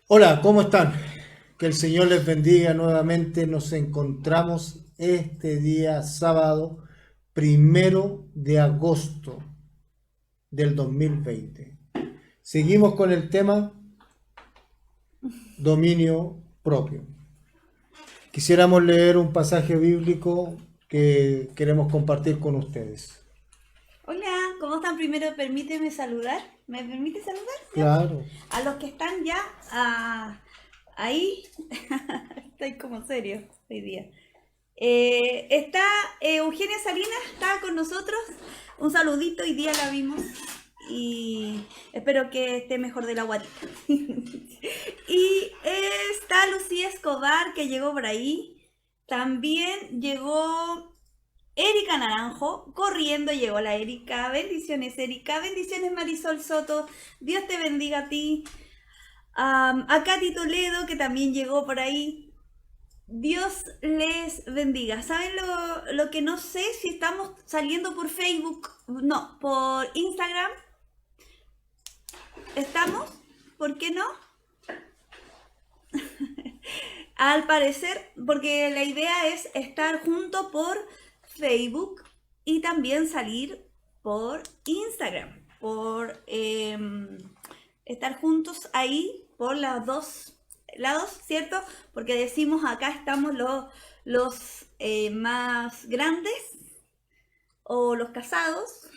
Hola, ¿cómo están? Que el Señor les bendiga nuevamente. Nos encontramos este día sábado, 1 de agosto del 2020. Seguimos con el tema dominio propio. Quisiéramos leer un pasaje bíblico que queremos compartir con ustedes. Hola, ¿cómo están? Primero permíteme saludar. ¿Me permite saludar? ¿Ya? Claro, A los que están ya ahí, estoy como serio hoy día. Está Eugenia Salinas, está con nosotros. Un saludito, hoy día la vimos y espero que esté mejor de la guatita. Y está Lucía Escobar que llegó por ahí. También llegó Erika Naranjo, corriendo llegó la Erika. Bendiciones, Erika. Bendiciones, Marisol Soto. Dios te bendiga a ti. A Katy Toledo, que también llegó por ahí. Dios les bendiga. ¿Saben lo que no sé? Si estamos saliendo por Facebook. No, por Instagram. ¿Estamos? ¿Por qué no? Al parecer, porque la idea es estar juntos por Facebook y también salir por Instagram, por estar juntos ahí por los dos lados, ¿cierto? Porque decimos acá estamos los más grandes o los casados,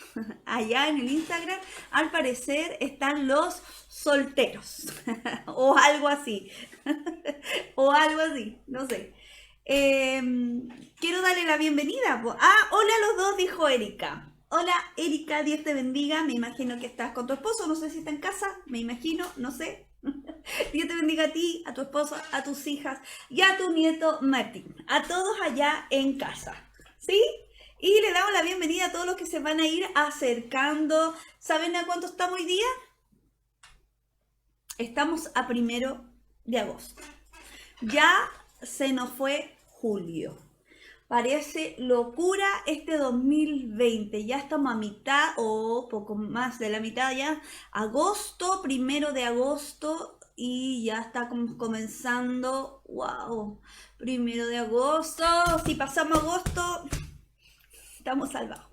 allá en el Instagram, al parecer están los solteros o algo así, o algo así, no sé. Eh, Quiero darle la bienvenida. Hola a los dos, dijo Erika. Hola Erika, Dios te bendiga. Me imagino que estás con tu esposo, no sé si está en casa, me imagino, no sé. Dios te bendiga a ti, a tu esposo, a tus hijas y a tu nieto Martín. A todos allá en casa. ¿Sí? Y le damos la bienvenida a todos los que se van a ir acercando. ¿Saben a cuánto estamos hoy día? Estamos a 1 de agosto. Ya se nos fue julio. Parece locura este 2020. Ya estamos a mitad o poco más de la mitad ya. Agosto, 1 de agosto y ya está comenzando. ¡Wow! 1 de agosto. Si pasamos agosto, estamos salvados.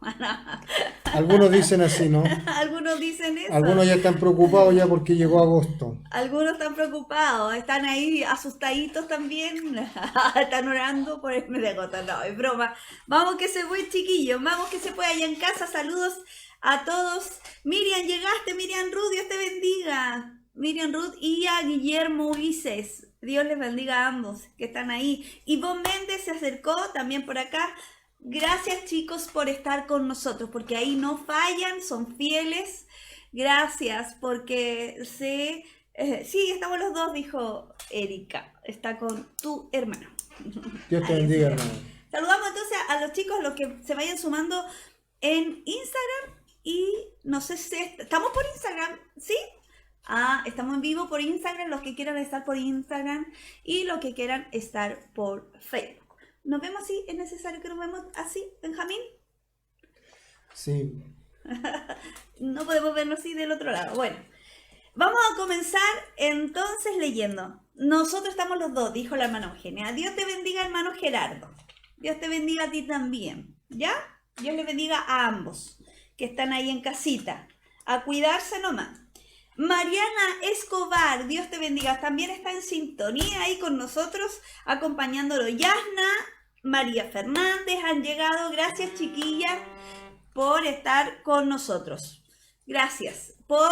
algunos dicen así, ¿no? Algunos dicen Algunos eso. ya están preocupados ya porque llegó agosto. Algunos están preocupados, están ahí asustaditos también, están orando por el mes de agosto. No, es broma. Vamos que se fue, chiquillos, vamos que se puede allá en casa. Saludos a todos. Miriam, llegaste, Miriam Ruth, Dios te bendiga. Miriam Ruth y a Guillermo Ulises. Dios les bendiga a ambos que están ahí. Ivonne Méndez se acercó también por acá. Gracias, chicos, por estar con nosotros, porque ahí no fallan, son fieles. Gracias, porque sí, estamos los dos, dijo Erika. Está con tu hermano. Dios te Ahí así bendiga, que. hermano. Saludamos entonces a los chicos, los que se vayan sumando en Instagram. Y no sé si estamos por Instagram, ¿sí? Estamos en vivo por Instagram, los que quieran estar por Instagram y los que quieran estar por Facebook. ¿Nos vemos así? ¿Es necesario que nos vemos así, Benjamín? Sí, No podemos vernos así del otro lado. Bueno, vamos a comenzar entonces leyendo. Nosotros estamos los dos, dijo la hermana Eugenia. Dios te bendiga, hermano Gerardo. Dios te bendiga a ti también. ¿Ya? Dios les bendiga a ambos que están ahí en casita. A cuidarse nomás. Mariana Escobar, Dios te bendiga. También está en sintonía ahí con nosotros, acompañándolo. Yasna, María Fernández han llegado. Gracias, chiquillas, por estar con nosotros. Gracias por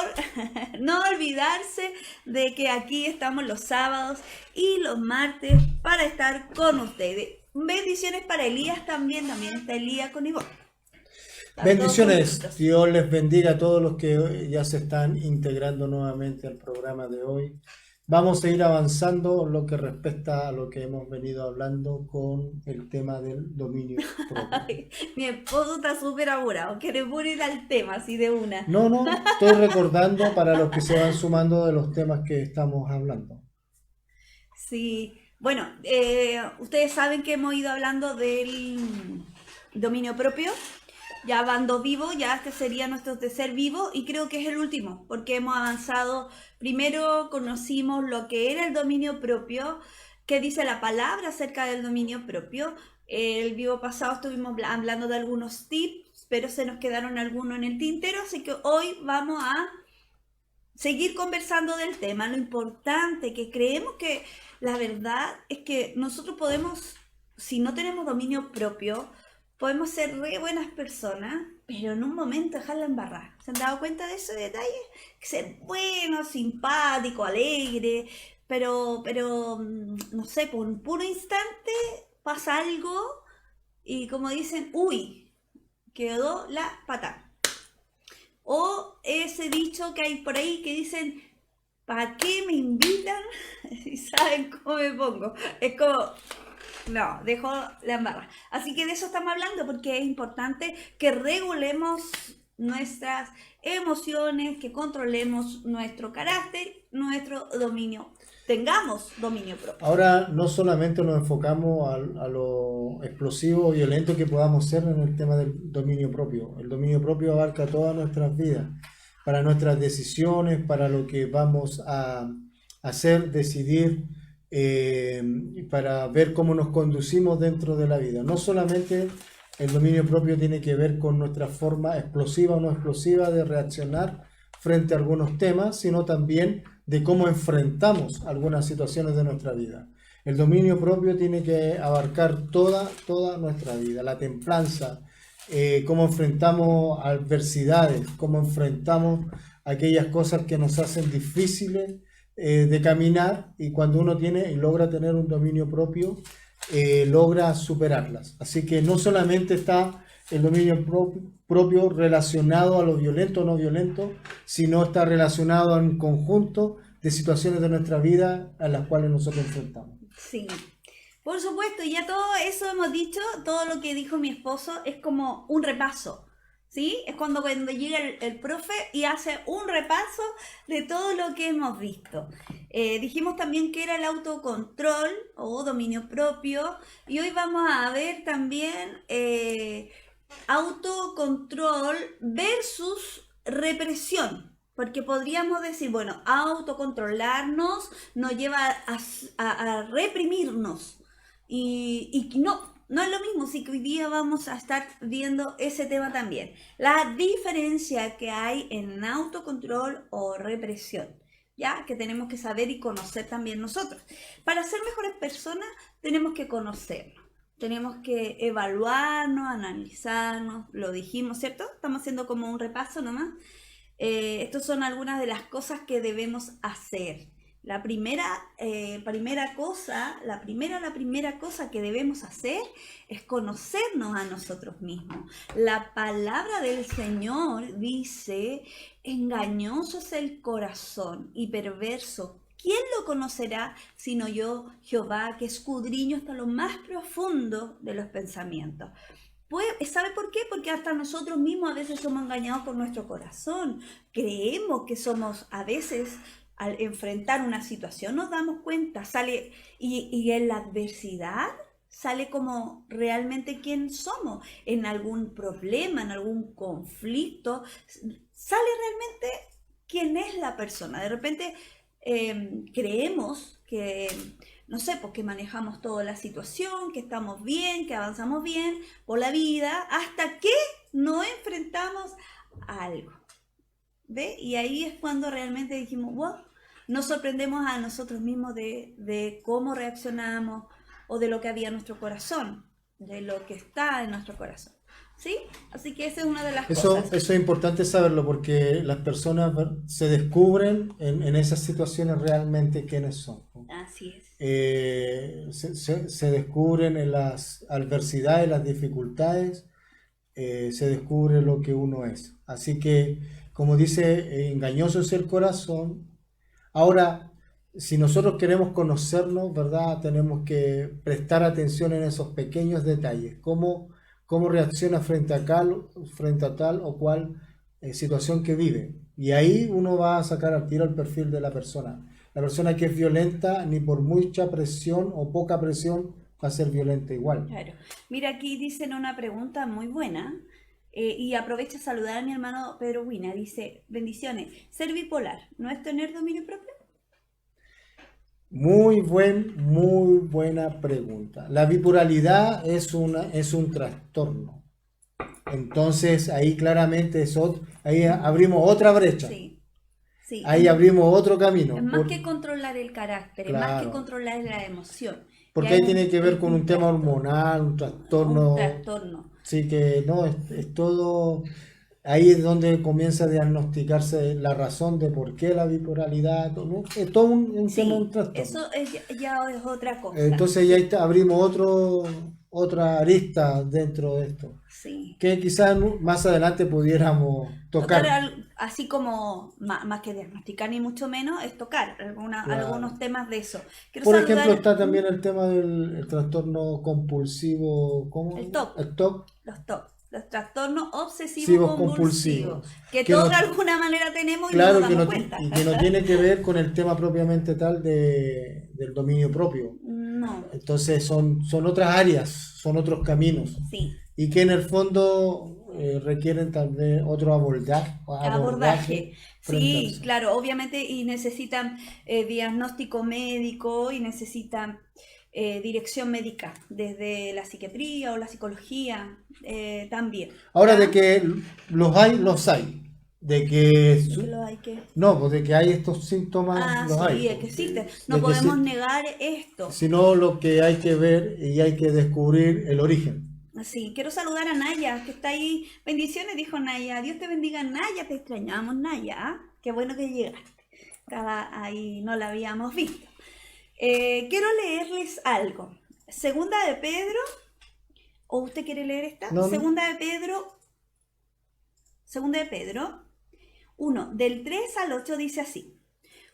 no olvidarse de que aquí estamos los sábados y los martes para estar con ustedes. Bendiciones para Elías también está Elías con Ivonne. Están todos bendiciones. juntitos. Dios les bendiga a todos los que hoy ya se están integrando nuevamente al programa de hoy. Vamos a ir avanzando lo que respecta a lo que hemos venido hablando con el tema del dominio propio. Ay, mi esposo está súper apurado, quiere ir al tema así de una. No, no, estoy recordando para los que se van sumando de los temas que estamos hablando. Sí, bueno, ustedes saben que hemos ido hablando del dominio propio. Ya van 2 vivos, ya este sería nuestro tercer vivo y creo que es el último, porque hemos avanzado. Primero conocimos lo que era el dominio propio, qué dice la palabra acerca del dominio propio. El vivo pasado estuvimos hablando de algunos tips, pero se nos quedaron algunos en el tintero, así que hoy vamos a seguir conversando del tema. Lo importante que creemos que la verdad es que nosotros podemos, si no tenemos dominio propio, podemos ser re buenas personas, pero en un momento dejarla embarrar. ¿Se han dado cuenta de ese detalle? Ser bueno, simpático, alegre, pero no sé, por un puro instante pasa algo y como dicen, uy, quedó la pata. O ese dicho que hay por ahí que dicen, ¿para qué me invitan? Y saben cómo me pongo. Es como, no, dejo la embarra. Así que de eso estamos hablando porque es importante que regulemos nuestras emociones, que controlemos nuestro carácter, nuestro dominio, tengamos dominio propio. Ahora no solamente nos enfocamos a lo explosivo o violento que podamos ser en el tema del dominio propio. El dominio propio abarca todas nuestras vidas, para nuestras decisiones, para lo que vamos a hacer, decidir, para ver cómo nos conducimos dentro de la vida. No solamente el dominio propio tiene que ver con nuestra forma explosiva o no explosiva de reaccionar frente a algunos temas, sino también de cómo enfrentamos algunas situaciones de nuestra vida. El dominio propio tiene que abarcar toda nuestra vida, la templanza, cómo enfrentamos adversidades, cómo enfrentamos aquellas cosas que nos hacen difíciles de caminar, y cuando uno tiene y logra tener un dominio propio, logra superarlas. Así que no solamente está el dominio propio relacionado a lo violento o no violento, sino está relacionado a un conjunto de situaciones de nuestra vida a las cuales nosotros enfrentamos. Sí, por supuesto, ya todo eso hemos dicho, todo lo que dijo mi esposo es como un repaso, ¿sí? Es cuando llega el profe y hace un repaso de todo lo que hemos visto. Dijimos también que era el autocontrol o dominio propio, y hoy vamos a ver también autocontrol versus represión. Porque podríamos decir, bueno, autocontrolarnos nos lleva a reprimirnos. Y no es lo mismo, sí que hoy día vamos a estar viendo ese tema también. La diferencia que hay en autocontrol o represión, ¿ya? Que tenemos que saber y conocer también nosotros. Para ser mejores personas tenemos que conocernos. Tenemos que evaluarnos, analizarnos, lo dijimos, ¿cierto? Estamos haciendo como un repaso nomás. Estas son algunas de las cosas que debemos hacer. La primera cosa que debemos hacer es conocernos a nosotros mismos. La palabra del Señor dice, engañoso es el corazón y perverso. ¿Quién lo conocerá sino yo, Jehová, que escudriño hasta lo más profundo de los pensamientos? ¿Sabe por qué? Porque hasta nosotros mismos a veces somos engañados por nuestro corazón. Creemos que somos, a veces, al enfrentar una situación, nos damos cuenta, sale, y en la adversidad sale como realmente quién somos. En algún problema, en algún conflicto, sale realmente quién es la persona. De repente creemos que, no sé, pues que manejamos toda la situación, que estamos bien, que avanzamos bien por la vida, hasta que nos enfrentamos a algo. ¿Ve? Y ahí es cuando realmente dijimos, wow, nos sorprendemos a nosotros mismos de cómo reaccionamos o de lo que había en nuestro corazón, de lo que está en nuestro corazón. ¿Sí? Así que esa es una de las cosas. Eso es importante saberlo, porque las personas se descubren en esas situaciones realmente quiénes son. Así es. Se descubren en las adversidades, las dificultades, se descubre lo que uno es. Así que, como dice, engañoso es el corazón. Ahora, si nosotros queremos conocernos, ¿verdad? Tenemos que prestar atención en esos pequeños detalles. Cómo reacciona frente a tal o cual situación que vive. Y ahí uno va a sacar al tiro el perfil de la persona. La persona que es violenta, ni por mucha presión o poca presión, va a ser violenta igual. Claro. Mira, aquí dicen una pregunta muy buena. Y aprovecho a saludar a mi hermano Pedro Huina. Dice, bendiciones. Ser bipolar, ¿no es tener dominio propio? Muy buena pregunta. La bipolaridad es un trastorno. Entonces ahí claramente ahí abrimos otra brecha. Sí, sí. Ahí abrimos otro camino. Es más que controlar el carácter, es más que Claro, controlar la emoción. porque Ya ahí es tiene que ver con un tema trastorno. hormonal, un Un trastorno. trastorno. Sí que no, es todo. Ahí es donde comienza a diagnosticarse la razón de por qué la bipolaridad, ¿no? Es todo un tema, un Sí, trastorno. eso ya es otra cosa. Entonces ya abrimos otra arista dentro de esto, Sí. que quizás más adelante pudiéramos Tocar tocar. así como, más que diagnosticar ni mucho menos, es tocar Claro. algunos temas de eso. Quiero Por ejemplo, saludar está también el tema del trastorno compulsivo, ¿cómo? el TOC, El TOC, los TOC, los trastornos compulsivos obsesivo-compulsivos, que que todos no, de alguna manera tenemos y no nos claro que damos no, cuenta. y que no tiene que ver con el tema propiamente tal del dominio propio. No, Entonces son otras áreas, son otros caminos sí. y que en el fondo requieren tal vez otro abordaje Abordaje. frente a Sí, eso. claro, obviamente, y necesitan diagnóstico médico y necesitan dirección médica, desde la psiquiatría o la psicología también, Ahora de ¿ya? que los hay. De que, De que lo hay que... no, pues de que hay estos síntomas, Ah, los hay. sí, es que Pues, existe. No de que podemos sí, negar esto. sino lo que hay que ver y hay que descubrir el origen. Sí, quiero saludar a Naya, que está ahí. Bendiciones, dijo Naya. Dios te bendiga, Naya. Te extrañamos, Naya. ¿Ah? Qué bueno que llegaste. Estaba ahí, no la habíamos visto. Quiero leerles algo. Segunda de Pedro, ¿o usted quiere leer esta? No, no. Segunda de Pedro 1, del 3 al 8 dice así.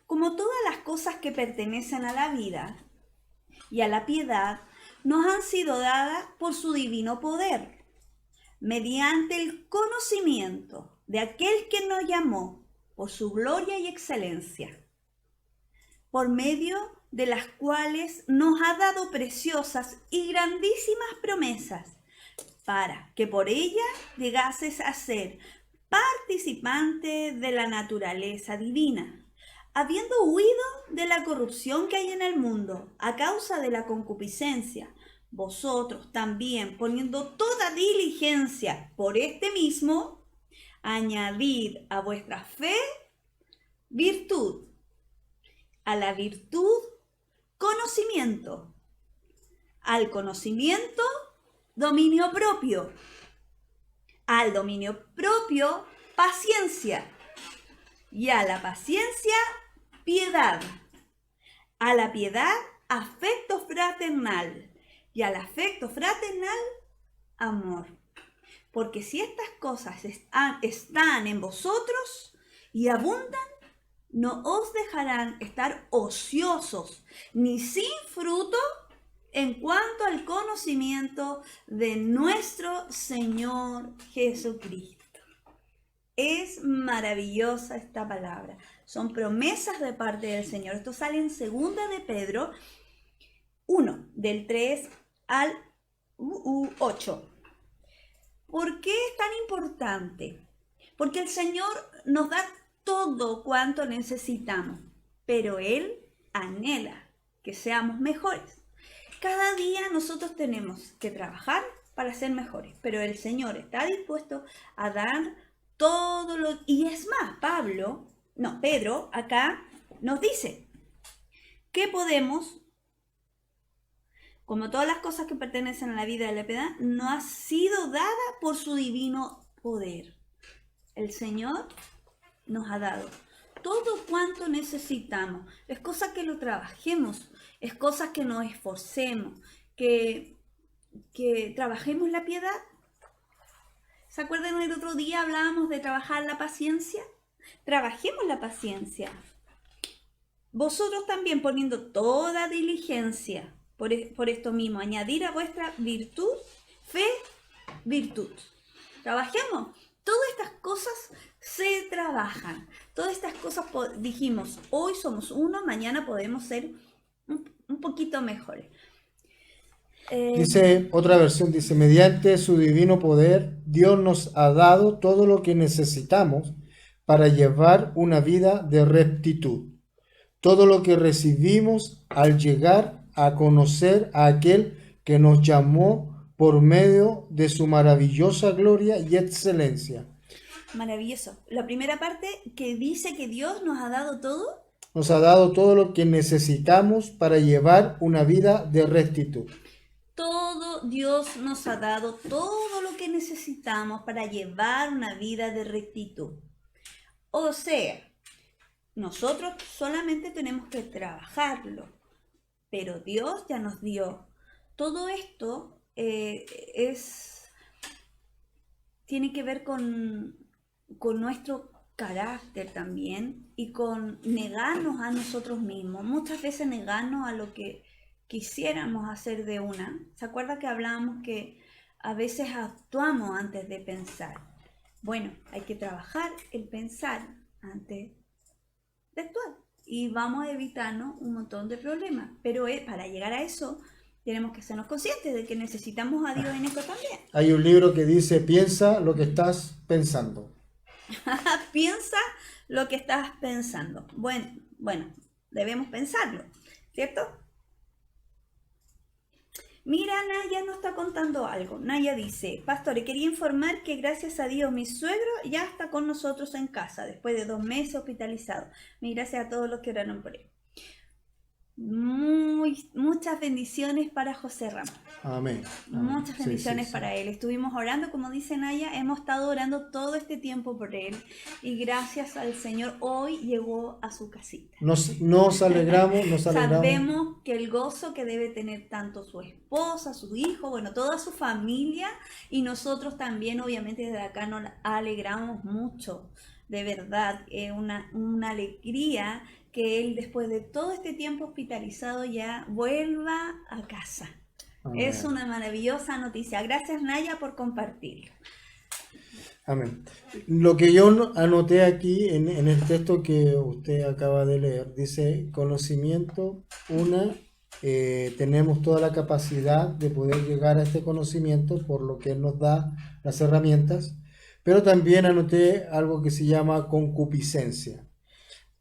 Como todas las cosas que pertenecen a la vida y a la piedad, nos han sido dadas por su divino poder, mediante el conocimiento de aquel que nos llamó por su gloria y excelencia, por medio de las cuales nos ha dado preciosas y grandísimas promesas, para que por ellas llegases a ser participante de la naturaleza divina, habiendo huido de la corrupción que hay en el mundo a causa de la concupiscencia, vosotros también, poniendo toda diligencia por este mismo, añadid a vuestra fe virtud, a la virtud conocimiento, al conocimiento dominio propio, al dominio propio paciencia, y a la paciencia piedad, a la piedad afecto fraternal, y al afecto fraternal amor. Porque si estas cosas están en vosotros y abundan, no os dejarán estar ociosos ni sin fruto en cuanto al conocimiento de nuestro Señor Jesucristo. Es maravillosa esta palabra. Son promesas de parte del Señor. Esto sale en 2 de Pedro 1, del 3 al 8. ¿Por qué es tan importante? Porque el Señor nos da todo cuanto necesitamos, pero Él anhela que seamos mejores. Cada día nosotros tenemos que trabajar para ser mejores, pero el Señor está dispuesto a dar todo lo... Y es más, Pedro acá nos dice que podemos, como todas las cosas que pertenecen a la vida de la piedad, no ha sido dada por su divino poder. El Señor nos ha dado todo cuanto necesitamos. Es cosa que lo trabajemos, es cosa que nos esforcemos, que trabajemos la piedad. ¿Se acuerdan el otro día hablábamos de trabajar la paciencia? Trabajemos la paciencia. Vosotros también poniendo toda diligencia por esto mismo, añadir a vuestra virtud, fe, virtud. Trabajemos. Todas estas cosas se trabajan. Todas estas cosas dijimos, hoy somos uno, mañana podemos ser un poquito mejores. Dice, otra versión dice, mediante su divino poder, Dios nos ha dado todo lo que necesitamos para llevar una vida de rectitud. Todo lo que recibimos al llegar a conocer a aquel que nos llamó por medio de su maravillosa gloria y excelencia. Maravilloso. La primera parte que dice que Dios nos ha dado todo. Nos ha dado todo lo que necesitamos para llevar una vida de rectitud. Todo Dios nos ha dado todo lo que necesitamos para llevar una vida de rectitud. O sea, nosotros solamente tenemos que trabajarlo, pero Dios ya nos dio. Todo esto tiene que ver con nuestro carácter también y con negarnos a nosotros mismos. Muchas veces negarnos a lo que quisiéramos hacer de una. ¿Se acuerda que hablábamos que a veces actuamos antes de pensar? Bueno, hay que trabajar el pensar antes de actuar y vamos a evitarnos un montón de problemas. Pero para llegar a eso tenemos que sernos conscientes de que necesitamos a Dios en esto también. Hay un libro que dice, piensa lo que estás pensando. Piensa lo que estás pensando. Bueno, debemos pensarlo, ¿cierto? Mira, Naya nos está contando algo. Naya dice, Pastor, quería informar que gracias a Dios mi suegro ya está con nosotros en casa después de 2 meses hospitalizado. Mil gracias a todos los que oraron por él. Muchas bendiciones para José Ramos. Amén. Muchas bendiciones para él. Estuvimos orando, como dice Naya, hemos estado orando todo este tiempo por él y gracias al Señor hoy llegó a su casita. Nos alegramos. Sabemos que el gozo que debe tener tanto su esposa, su hijo, bueno, toda su familia y nosotros también, obviamente desde acá nos alegramos mucho, de verdad, una alegría que él después de todo este tiempo hospitalizado ya vuelva a casa. Amén. Es una maravillosa noticia. Gracias, Naya, por compartirlo. Amén. Lo que yo anoté aquí en el texto que usted acaba de leer, dice conocimiento, tenemos toda la capacidad de poder llegar a este conocimiento por lo que Él nos da las herramientas, pero también anoté algo que se llama concupiscencia.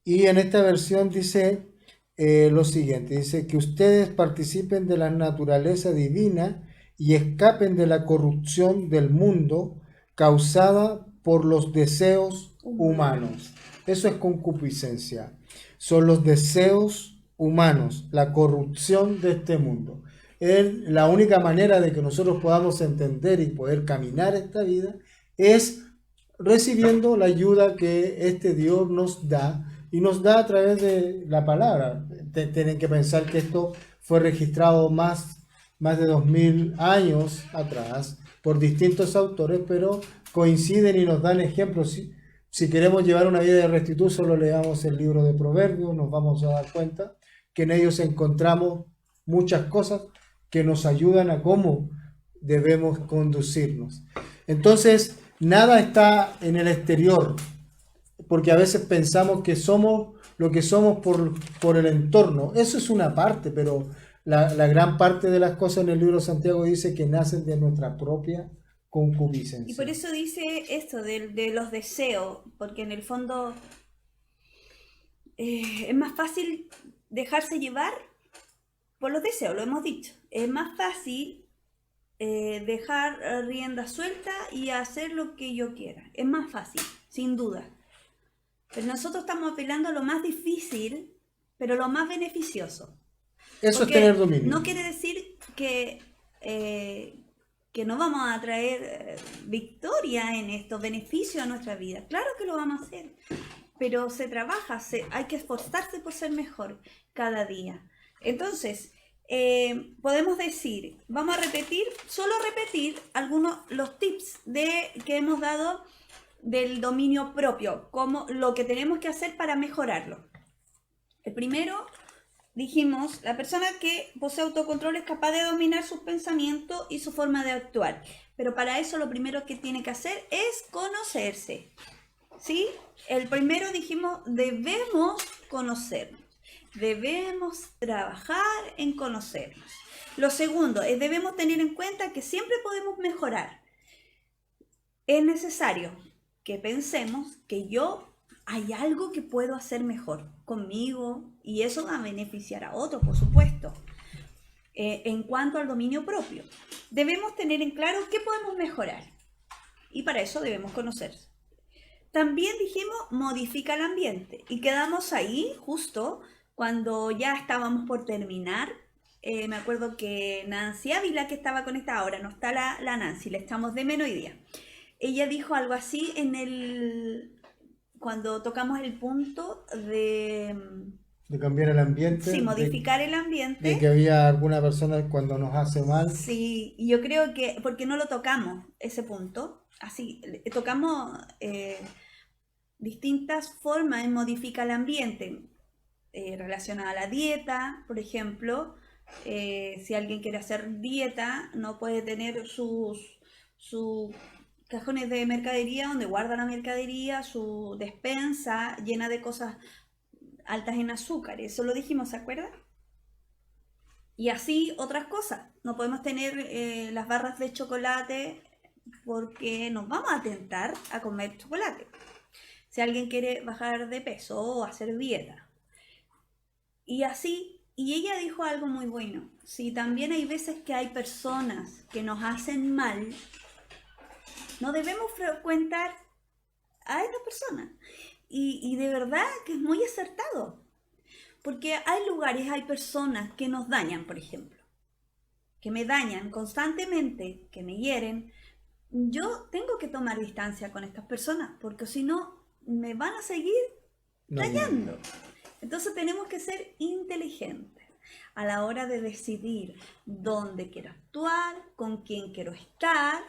Y en esta versión dice lo siguiente, dice que ustedes participen de la naturaleza divina y escapen de la corrupción del mundo causada por los deseos humanos. Eso es concupiscencia. Son los deseos humanos, la corrupción de este mundo. La única manera de que nosotros podamos entender y poder caminar esta vida es recibiendo la ayuda que este Dios nos da y nos da a través de la palabra. Tienen que pensar que esto fue registrado más de 2000 años atrás por distintos autores, pero coinciden y nos dan ejemplos. Si queremos llevar una vida de rectitud, solo leamos el libro de Proverbios, nos vamos a dar cuenta que en ellos encontramos muchas cosas que nos ayudan a cómo debemos conducirnos. Entonces, nada está en el exterior, porque a veces pensamos que somos lo que somos por el entorno. Eso es una parte, pero la gran parte de las cosas en el libro de Santiago dice que nacen de nuestra propia concupiscencia. Y por eso dice esto de los deseos, porque en el fondo es más fácil dejarse llevar por los deseos, lo hemos dicho. Es más fácil dejar rienda suelta y hacer lo que yo quiera. Es más fácil, sin duda. Pero nosotros estamos apelando a lo más difícil, pero lo más beneficioso. Eso es tener dominio. No quiere decir que no vamos a traer victoria en esto, beneficio a nuestra vida. Claro que lo vamos a hacer, pero se trabaja, hay que esforzarse por ser mejor cada día. Entonces, podemos decir, vamos a solo repetir algunos los tips que hemos dado del dominio propio, como lo que tenemos que hacer para mejorarlo. El primero, dijimos, la persona que posee autocontrol es capaz de dominar sus pensamientos y su forma de actuar, pero para eso lo primero que tiene que hacer es conocerse, ¿sí? El primero dijimos, debemos conocernos. Debemos trabajar en conocernos. Lo segundo es debemos tener en cuenta que siempre podemos mejorar. Es necesario que pensemos que hay algo que puedo hacer mejor conmigo y eso va a beneficiar a otros, por supuesto. En cuanto al dominio propio, debemos tener en claro qué podemos mejorar y para eso debemos conocerse. También dijimos modifica el ambiente y quedamos ahí justo cuando ya estábamos por terminar. Me acuerdo que Nancy Ávila, que estaba conectada ahora, no está la Nancy, le echamos de menos hoy día. Ella dijo algo así cuando tocamos el punto de cambiar el ambiente, sí, modificar el ambiente. de que había alguna persona cuando nos hace mal. Sí, y yo creo que, porque no lo tocamos, ese punto, así, tocamos distintas formas de modificar el ambiente, relacionada a la dieta, por ejemplo, si alguien quiere hacer dieta, no puede tener sus cajones de mercadería donde guarda la mercadería, su despensa llena de cosas altas en azúcar, eso lo dijimos, ¿se acuerdan? Y así otras cosas. No podemos tener las barras de chocolate porque nos vamos a tentar a comer chocolate. Si alguien quiere bajar de peso o hacer dieta. Y así, y ella dijo algo muy bueno. Si también hay veces que hay personas que nos hacen mal, no debemos frecuentar a estas personas. Y de verdad que es muy acertado. Porque hay lugares, hay personas que nos dañan, por ejemplo. Que me dañan constantemente, que me hieren. Yo tengo que tomar distancia con estas personas, porque si no, me van a seguir dañando. Entonces tenemos que ser inteligentes a la hora de decidir dónde quiero actuar, con quién quiero estar.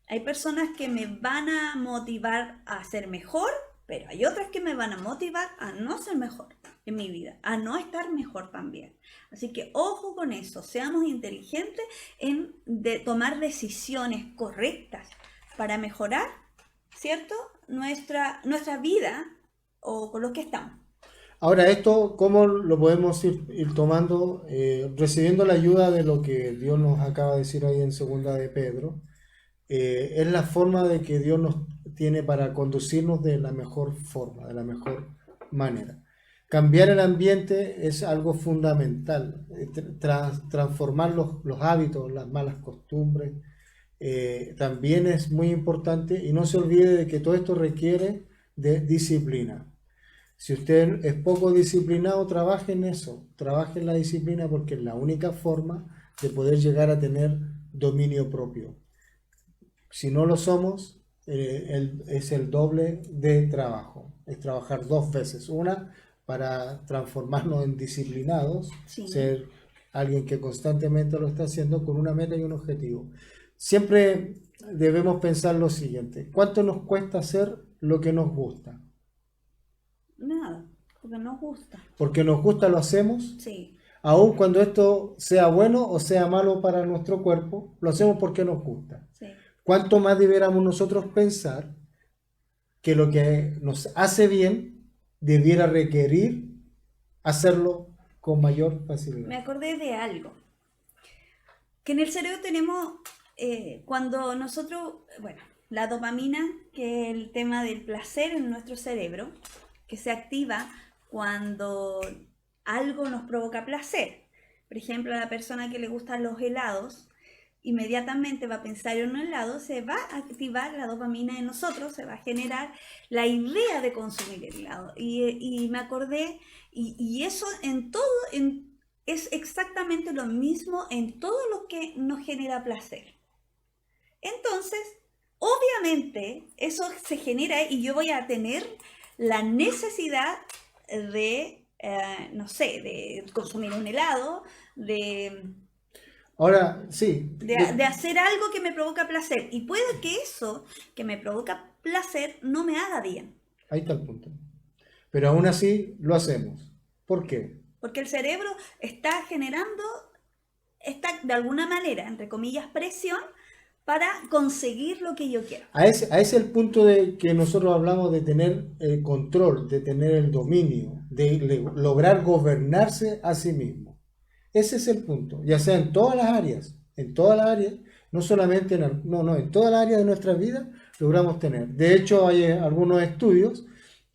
Hay personas que me van a motivar a ser mejor, pero hay otras que me van a motivar a no ser mejor en mi vida, a no estar mejor también. Así que ojo con eso, seamos inteligentes en tomar decisiones correctas para mejorar, ¿cierto? Nuestra vida o con lo que estamos. Ahora, esto, ¿cómo lo podemos ir tomando? Recibiendo la ayuda de lo que Dios nos acaba de decir ahí en Segunda de Pedro. Es la forma de que Dios nos tiene para conducirnos de la mejor forma, de la mejor manera. Cambiar el ambiente es algo fundamental, transformar los hábitos, las malas costumbres, también es muy importante y no se olvide de que todo esto requiere de disciplina. Si usted es poco disciplinado, trabaje en eso, trabaje en la disciplina porque es la única forma de poder llegar a tener dominio propio. Si no lo somos, es el doble de trabajo. Es trabajar dos veces. Una, para transformarnos en disciplinados, Sí. ser alguien que constantemente lo está haciendo con una meta y un objetivo. Siempre debemos pensar lo siguiente: ¿cuánto nos cuesta hacer lo que nos gusta? Nada, porque nos gusta. Porque nos gusta lo hacemos. Sí. Aun cuando esto sea bueno o sea malo para nuestro cuerpo, lo hacemos porque nos gusta. Sí. ¿Cuánto más debiéramos nosotros pensar que lo que nos hace bien debiera requerir hacerlo con mayor facilidad? Me acordé de algo. Que en el cerebro tenemos, cuando nosotros, bueno, la dopamina, que es el tema del placer en nuestro cerebro, que se activa cuando algo nos provoca placer. Por ejemplo, a la persona que le gustan los helados, inmediatamente va a pensar en un helado, se va a activar la dopamina en nosotros, se va a generar la idea de consumir el helado. Y me acordé, y eso en todo, es exactamente lo mismo en todo lo que nos genera placer. Entonces, obviamente, eso se genera y yo voy a tener la necesidad de, no sé, de consumir un helado, Ahora, sí. de hacer algo que me provoca placer. Y puede que eso que me provoca placer no me haga bien. Ahí está el punto. Pero aún así lo hacemos. ¿Por qué? Porque el cerebro está generando, de alguna manera, entre comillas, presión para conseguir lo que yo quiero. A ese es el punto de que nosotros hablamos de tener el control, de tener el dominio, de lograr gobernarse a sí mismo. Ese es el punto, ya sea en todas las áreas, no solamente en todas las áreas de nuestra vida logramos tener. De hecho, hay algunos estudios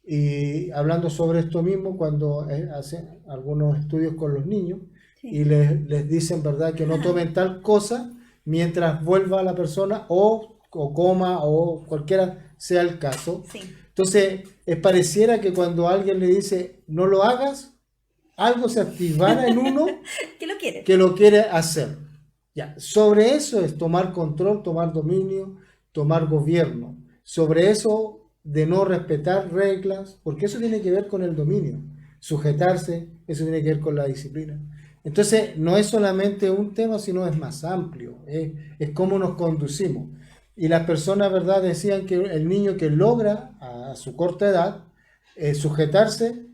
y hablando sobre esto mismo, cuando hacen algunos estudios con los niños y Sí. les dicen, ¿verdad?, que no tomen tal cosa mientras vuelva la persona o coma o cualquiera sea el caso. Sí. Entonces, pareciera que cuando alguien le dice, no lo hagas, algo se activara en uno ¿Qué lo quieres? que lo quiere hacer. Ya, sobre eso es tomar control, tomar dominio, tomar gobierno. Sobre eso de no respetar reglas, porque eso tiene que ver con el dominio. Sujetarse, eso tiene que ver con la disciplina. Entonces, no es solamente un tema, sino es más amplio. Es cómo nos conducimos. Y las personas, ¿verdad?, decían que el niño que logra a su corta edad sujetarse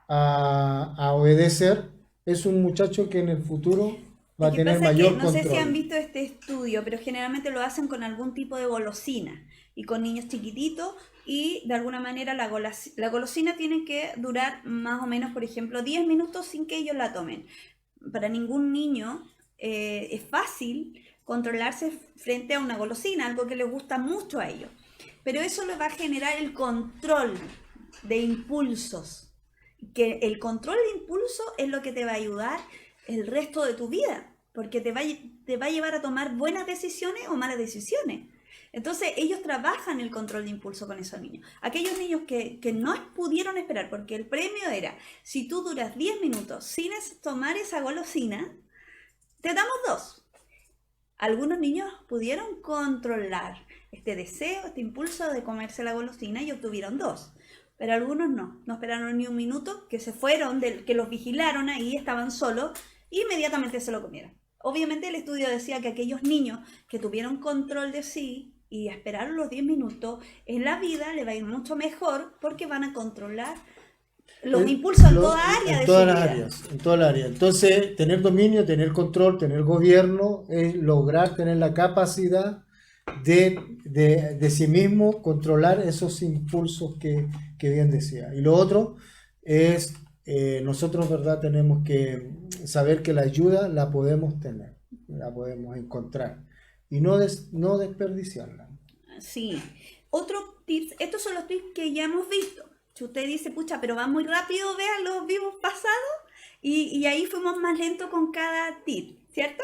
a obedecer, es un muchacho que en el futuro va Lo a que tener pasa es que mayor no sé si han control. visto este estudio, pero generalmente lo hacen con algún tipo de golosina y con niños chiquititos y de alguna manera la golosina tiene que durar más o menos, por ejemplo, 10 minutos sin que ellos la tomen. Para ningún niño es fácil controlarse frente a una golosina, algo que les gusta mucho a ellos. Pero eso le va a generar el control de impulsos, que el control de impulso es lo que te va a ayudar el resto de tu vida, porque te va a llevar a tomar buenas decisiones o malas decisiones. Entonces ellos trabajan el control de impulso con esos niños. Aquellos niños que no pudieron esperar, porque el premio era, si tú duras 10 minutos sin tomar esa golosina, te damos 2. Algunos niños pudieron controlar este deseo, este impulso de comerse la golosina y obtuvieron 2. Pero algunos no esperaron ni un minuto, que se fueron, que los vigilaron ahí, estaban solos, e inmediatamente se lo comieron. Obviamente el estudio decía que aquellos niños que tuvieron control de sí y esperaron los 10 minutos, en la vida le va a ir mucho mejor porque van a controlar los impulsos en toda área de su vida. En todas las áreas. Entonces, tener dominio, tener control, tener gobierno, es lograr tener la capacidad de sí mismo, controlar esos impulsos que bien decía. Y lo otro es, nosotros, ¿verdad?, tenemos que saber que la ayuda la podemos tener, la podemos encontrar y no desperdiciarla. Sí. Otro tips, estos son los tips que ya hemos visto. Si usted dice, pucha, pero va muy rápido, vean los vivos pasados y ahí fuimos más lentos con cada tip, ¿cierto?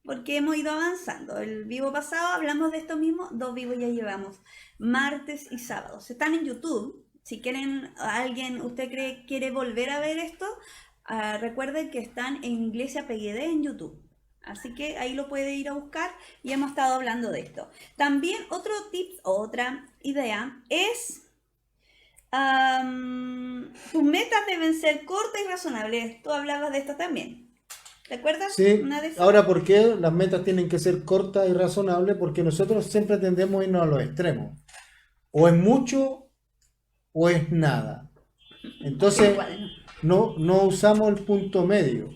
Porque hemos ido avanzando. El vivo pasado hablamos de esto mismo, 2 vivos ya llevamos, martes y sábados. Están en YouTube. Si quieren, usted quiere volver a ver esto, recuerden que están en Iglesia PGD en YouTube. Así que ahí lo puede ir a buscar y hemos estado hablando de esto. También otro tip, otra idea es tus metas deben ser cortas y razonables. Tú hablabas de esto también. ¿Te acuerdas? Sí, Una de esas. ahora, ¿por qué las metas tienen que ser cortas y razonables? Porque nosotros siempre tendemos a irnos a los extremos. O es mucho o es nada. Entonces, no usamos el punto medio.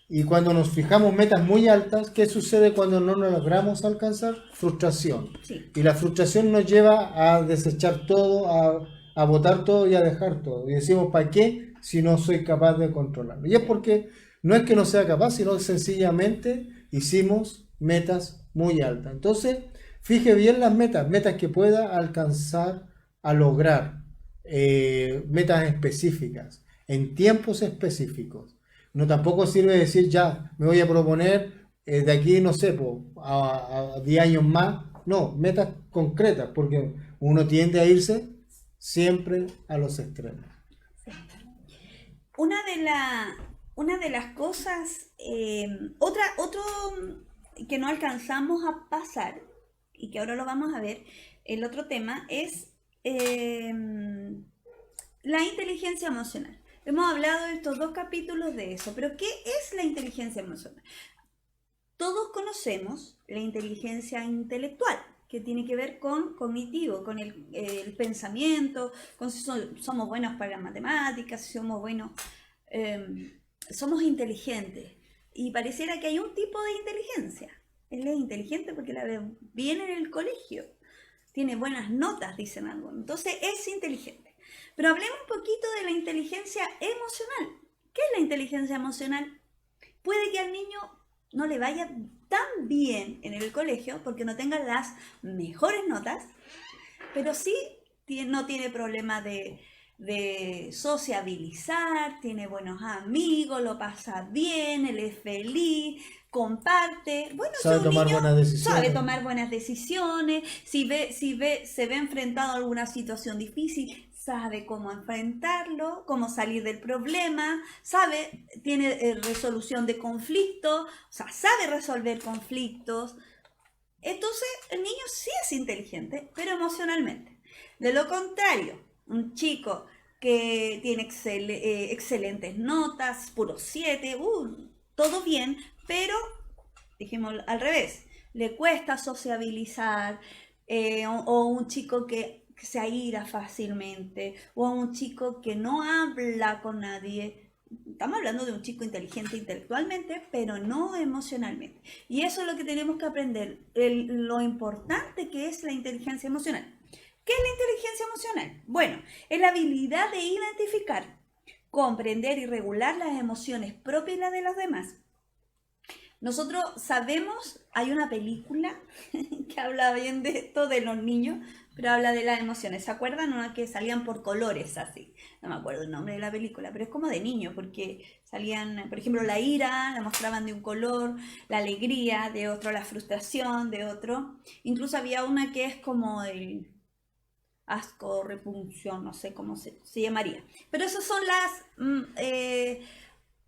Y cuando nos fijamos metas muy altas, ¿qué sucede cuando no nos logramos alcanzar? Frustración. Sí. Y la frustración nos lleva a desechar todo, a botar todo y a dejar todo. Y decimos, ¿para qué si no soy capaz de controlarlo? Y es porque no es que no sea capaz, sino sencillamente hicimos metas muy altas. Entonces, fije bien las metas que pueda alcanzar a lograr, metas específicas, en tiempos específicos. No tampoco sirve decir, ya, me voy a proponer de aquí, no sé, a 10 años más. No, metas concretas, porque uno tiende a irse siempre a los extremos. Una de las cosas, otro que no alcanzamos a pasar y que ahora lo vamos a ver, el otro tema es la inteligencia emocional. Hemos hablado en estos 2 capítulos de eso, pero ¿qué es la inteligencia emocional? Todos conocemos la inteligencia intelectual, que tiene que ver con cognitivo, con el pensamiento, con si somos buenos para las matemáticas, si somos buenos, somos inteligentes. Y pareciera que hay un tipo de inteligencia. Él es inteligente porque la ve bien en el colegio. Tiene buenas notas, dicen algunos. Entonces es inteligente. Pero hablemos un poquito de la inteligencia emocional. ¿Qué es la inteligencia emocional? Puede que al niño no le vaya tan bien en el colegio porque no tenga las mejores notas, pero sí no tiene problema de sociabilizar, tiene buenos amigos, lo pasa bien, él es feliz, comparte. Bueno, si Sabe un tomar niño buenas sabe decisiones. tomar buenas decisiones, se ve enfrentado a alguna situación difícil, sabe cómo enfrentarlo, cómo salir del problema, tiene resolución de conflictos, o sea, sabe resolver conflictos. Entonces, el niño sí es inteligente, pero emocionalmente. De lo contrario, un chico que tiene excelentes notas, puro 7, todo bien, pero, dijimos al revés, le cuesta sociabilizar, o un chico que se aíra fácilmente, o un chico que no habla con nadie. Estamos hablando de un chico inteligente intelectualmente, pero no emocionalmente. Y eso es lo que tenemos que aprender, lo importante que es la inteligencia emocional. ¿Qué es la inteligencia emocional? Bueno, es la habilidad de identificar, comprender y regular las emociones propias y las de los demás. Nosotros sabemos, hay una película que habla bien de esto de los niños, pero habla de las emociones. ¿Se acuerdan? Una que salían por colores así. No me acuerdo el nombre de la película, pero es como de niño, porque salían, por ejemplo, la ira, la mostraban de un color, la alegría de otro, la frustración de otro. Incluso había una que es como el asco, repulsión, no sé cómo se llamaría. Pero esas son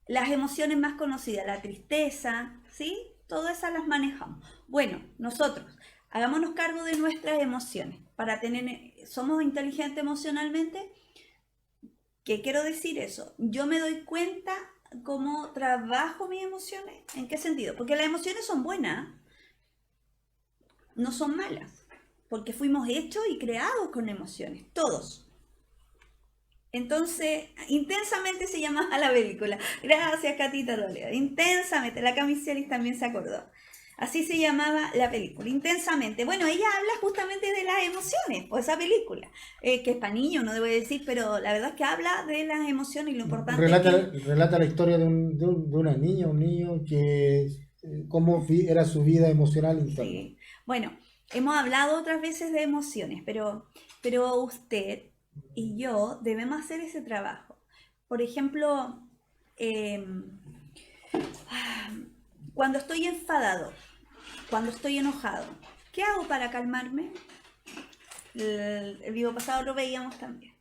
las emociones más conocidas, la tristeza, ¿sí? Todas esas las manejamos. Bueno, nosotros hagámonos cargo de nuestras emociones para somos inteligentes emocionalmente. ¿Qué quiero decir eso? Yo me doy cuenta cómo trabajo mis emociones. ¿En qué sentido? Porque las emociones son buenas, no son malas, porque fuimos hechos y creados con emociones, todos. Entonces, Intensamente se llamaba la película. Gracias, Catita Toledo. Intensamente, la Camiselis también se acordó. Así se llamaba la película, Intensamente. Bueno, ella habla justamente de las emociones, pues esa película, que es para niños, no debo decir, pero la verdad es que habla de las emociones y lo importante es que... Relata la historia de una niña, un niño que cómo era su vida emocional interna. Sí, bueno, hemos hablado otras veces de emociones, pero usted y yo debemos hacer ese trabajo. Por ejemplo, em, cuando estoy enfadado, cuando estoy enojado, ¿qué hago para calmarme? El video pasado lo veíamos también.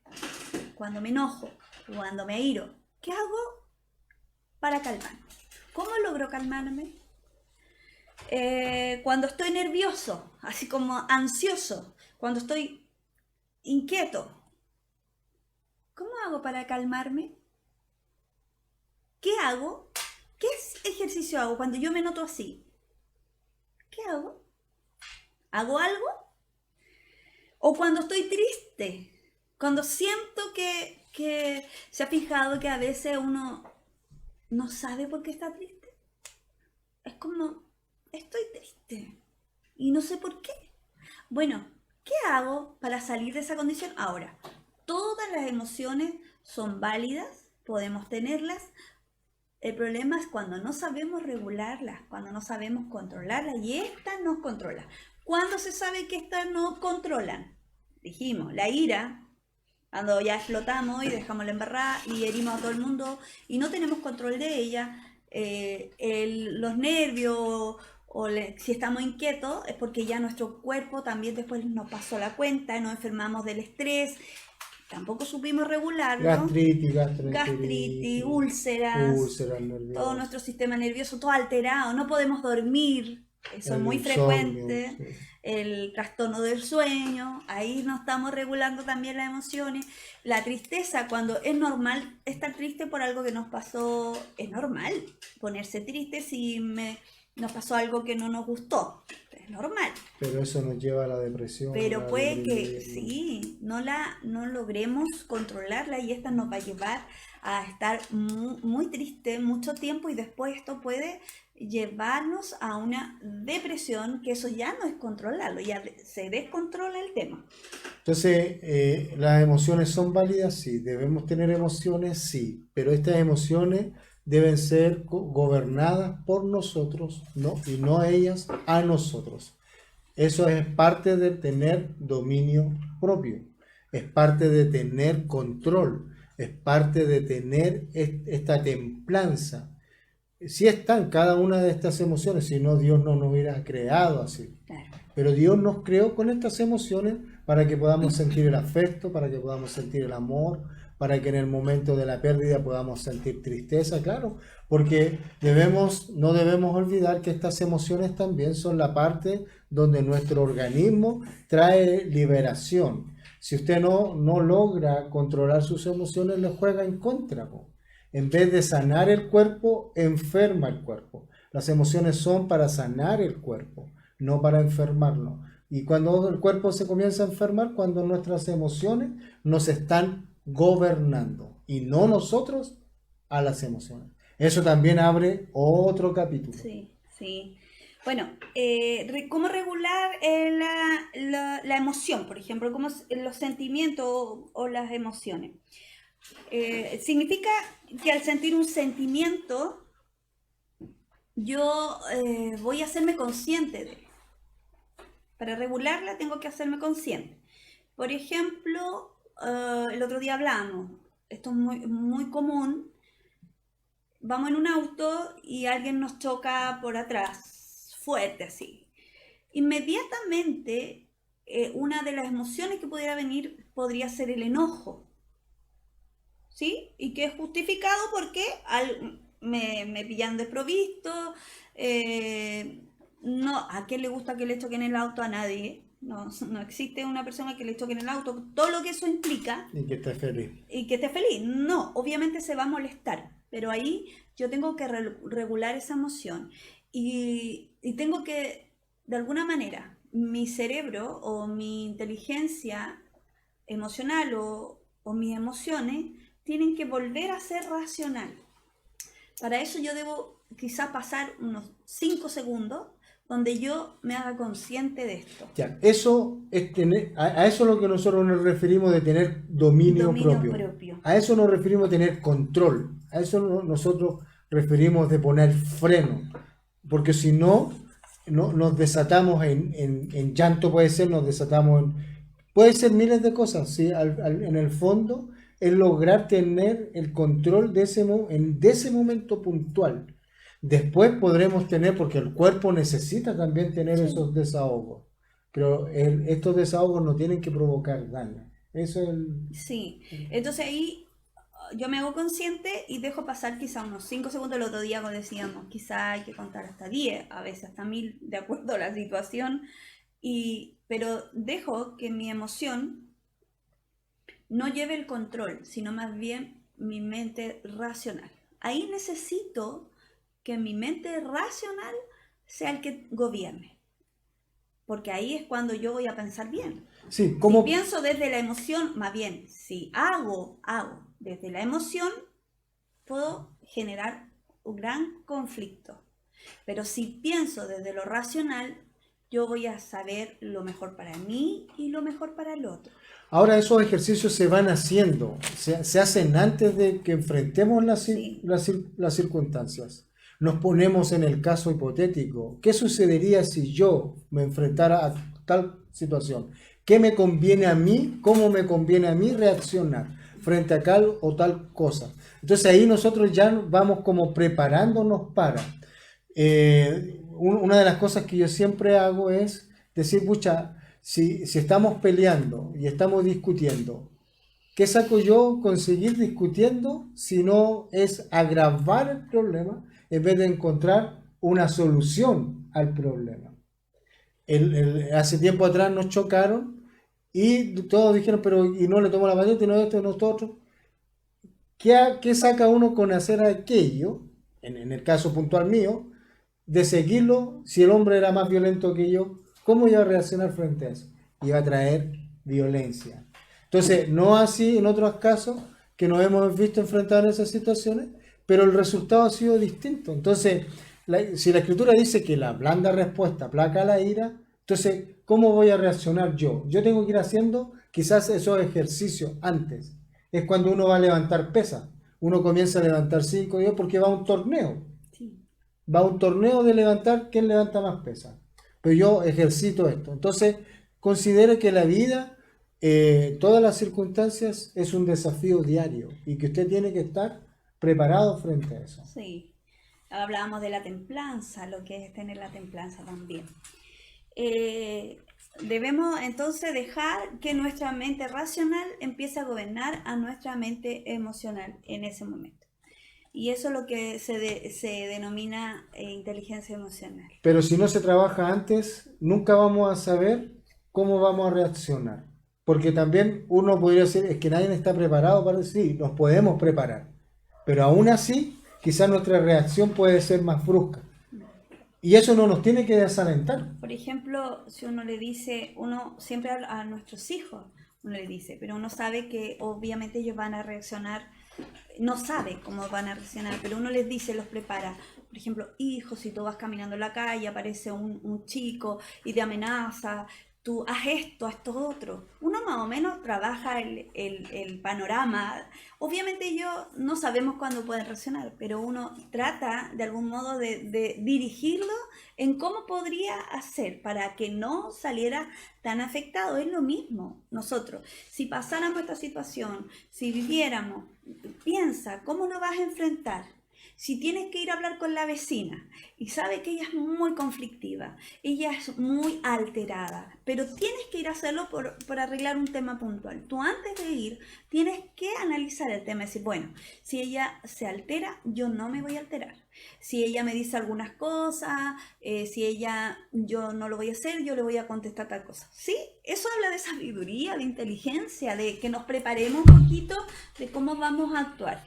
Cuando me enojo, cuando me airo, ¿qué hago para calmarme? ¿Cómo logro calmarme? Cuando estoy nervioso, así como ansioso, cuando estoy inquieto, ¿cómo hago para calmarme? ¿Qué hago? ¿Qué ejercicio hago cuando yo me noto así? ¿Qué hago? ¿Hago algo? O cuando estoy triste, cuando siento que se ha fijado que a veces uno no sabe por qué está triste. Es como, estoy triste y no sé por qué. Bueno, ¿qué hago para salir de esa condición? Ahora, todas las emociones son válidas, podemos tenerlas. El problema es cuando no sabemos regularlas, cuando no sabemos controlarlas y esta nos controla. ¿Cuándo se sabe que estas nos controlan? Dijimos, la ira, cuando ya explotamos y dejamos la embarrada y herimos a todo el mundo y no tenemos control de ella. Los nervios si estamos inquietos es porque ya nuestro cuerpo también después nos pasó la cuenta, nos enfermamos del estrés, tampoco supimos regularlo. Gastritis, úlceras, todo nuestro sistema nervioso, todo alterado, no podemos dormir, eso es muy frecuente, sí. El trastorno del sueño, ahí no estamos regulando también las emociones. La tristeza, cuando es normal estar triste por algo que nos pasó, es normal ponerse triste si nos pasó algo que no nos gustó, es normal. Pero eso nos lleva a la depresión. Pero puede que sí, no logremos controlarla y esta nos va a llevar a estar muy triste mucho tiempo y después esto puede llevarnos a una depresión, que eso ya no es controlarlo, ya se descontrola el tema. Entonces, ¿las emociones son válidas? Sí. ¿Debemos tener emociones? Sí. Pero estas emociones deben ser gobernadas por nosotros, ¿no? Y no ellas a nosotros. Eso es parte de tener dominio propio, es parte de tener control, es parte de tener esta templanza. Sí están cada una de estas emociones, si no Dios no nos hubiera creado así. Claro. Pero Dios nos creó con estas emociones para que podamos sentir el afecto, para que podamos sentir el amor, para que en el momento de la pérdida podamos sentir tristeza, claro, porque no debemos olvidar que estas emociones también son la parte donde nuestro organismo trae liberación. Si usted no logra controlar sus emociones, le juega en contra, po. En vez de sanar el cuerpo, enferma el cuerpo. Las emociones son para sanar el cuerpo, no para enfermarlo. Y cuando el cuerpo se comienza a enfermar, cuando nuestras emociones nos están gobernando y no nosotros a las emociones. Eso también abre otro capítulo. Sí, sí. Bueno, ¿cómo regular la emoción, por ejemplo? ¿Cómo los sentimientos o las emociones? Significa que al sentir un sentimiento, yo voy a hacerme consciente de él. Para regularla tengo que hacerme consciente. Por ejemplo, el otro día hablamos, esto es muy común, vamos en un auto y alguien nos choca por atrás, fuerte así. Inmediatamente, una de las emociones que pudiera venir podría ser el enojo, ¿sí? Y que es justificado porque me pillan desprovisto, no, ¿a quién le gusta que le choquen el auto? A nadie. No existe una persona que le choque en el auto, todo lo que eso implica. Y que esté feliz. Y que esté feliz. No, obviamente se va a molestar, pero ahí yo tengo que regular esa emoción y tengo que, de alguna manera, mi cerebro o mi inteligencia emocional o mis emociones tienen que volver a ser racional. Para eso yo debo quizás pasar unos 5 segundos donde yo me haga consciente de esto. Ya, eso es a eso es lo que nosotros nos referimos de tener dominio propio. A eso nos referimos de tener control. A eso nosotros referimos de poner freno. Porque si no, nos desatamos en llanto, puede ser, nos desatamos puede ser miles de cosas. ¿Sí? En el fondo es lograr tener el control de ese momento puntual. Después podremos tener, porque el cuerpo necesita también tener esos desahogos, pero estos desahogos no tienen que provocar daño. Eso es Sí, entonces ahí yo me hago consciente y dejo pasar quizá unos 5 segundos. El otro día, como decíamos, quizá hay que contar hasta 10, a veces hasta 1000, de acuerdo a la situación, pero dejo que mi emoción no lleve el control, sino más bien mi mente racional. Ahí necesito que mi mente racional sea el que gobierne, porque ahí es cuando yo voy a pensar bien. Sí, si pienso desde la emoción, más bien, si hago desde la emoción, puedo generar un gran conflicto. Pero si pienso desde lo racional, yo voy a saber lo mejor para mí y lo mejor para el otro. Ahora esos ejercicios se van haciendo, se hacen antes de que enfrentemos las circunstancias. Nos ponemos en el caso hipotético. ¿Qué sucedería si yo me enfrentara a tal situación? ¿Qué me conviene a mí? ¿Cómo me conviene a mí reaccionar frente a tal o tal cosa? Entonces ahí nosotros ya vamos como preparándonos para. Una de las cosas que yo siempre hago es decir, pucha, si estamos peleando y estamos discutiendo, ¿qué saco yo con seguir discutiendo si no es agravar el problema en vez de encontrar una solución al problema? Hace tiempo atrás nos chocaron y todos dijeron, pero y no le tomó la patente, y no esto, y no esto otro. ¿Qué saca uno con hacer aquello, en el caso puntual mío, de seguirlo si el hombre era más violento que yo? ¿Cómo iba a reaccionar frente a eso? Iba a traer violencia. Entonces, no así en otros casos que nos hemos visto enfrentados en esas situaciones, pero el resultado ha sido distinto. Entonces, si la Escritura dice que la blanda respuesta aplaca la ira, entonces, ¿cómo voy a reaccionar yo? Yo tengo que ir haciendo quizás esos ejercicios antes. Es cuando uno va a levantar pesas. Uno comienza a levantar 5 días porque va a un torneo. Sí. Va a un torneo de levantar quién levanta más pesas. Pero yo ejercito esto. Entonces, considere que la vida, todas las circunstancias, es un desafío diario y que usted tiene que estar preparado frente a eso. Sí. Hablábamos de la templanza, lo que es tener la templanza también. Debemos entonces dejar que nuestra mente racional empiece a gobernar a nuestra mente emocional en ese momento. Y eso es lo que se denomina inteligencia emocional. Pero si no se trabaja antes, nunca vamos a saber cómo vamos a reaccionar. Porque también uno podría decir, es que nadie está preparado para decir, sí, nos podemos preparar. Pero aún así, quizás nuestra reacción puede ser más brusca. Y eso no nos tiene que desalentar. Por ejemplo, si uno le dice, uno siempre a nuestros hijos, uno le dice, pero uno sabe que obviamente ellos van a reaccionar, no sabe cómo van a reaccionar, pero uno les dice, los prepara. Por ejemplo, hijo, si tú vas caminando en la calle, aparece un chico y te amenaza, tú haz esto, haz esto otro. Uno más o menos trabaja el panorama. Obviamente ellos no sabemos cuándo pueden reaccionar, pero uno trata de algún modo de dirigirlo en cómo podría hacer para que no saliera tan afectado. Es lo mismo nosotros. Si pasáramos esta situación, si viviéramos, piensa, ¿cómo lo vas a enfrentar? Si tienes que ir a hablar con la vecina y sabe que ella es muy conflictiva, ella es muy alterada, pero tienes que ir a hacerlo por arreglar un tema puntual. Tú antes de ir tienes que analizar el tema y decir, bueno, si ella se altera, yo no me voy a alterar. Si ella me dice algunas cosas, yo no lo voy a hacer, yo le voy a contestar tal cosa. Sí, eso habla de sabiduría, de inteligencia, de que nos preparemos un poquito de cómo vamos a actuar.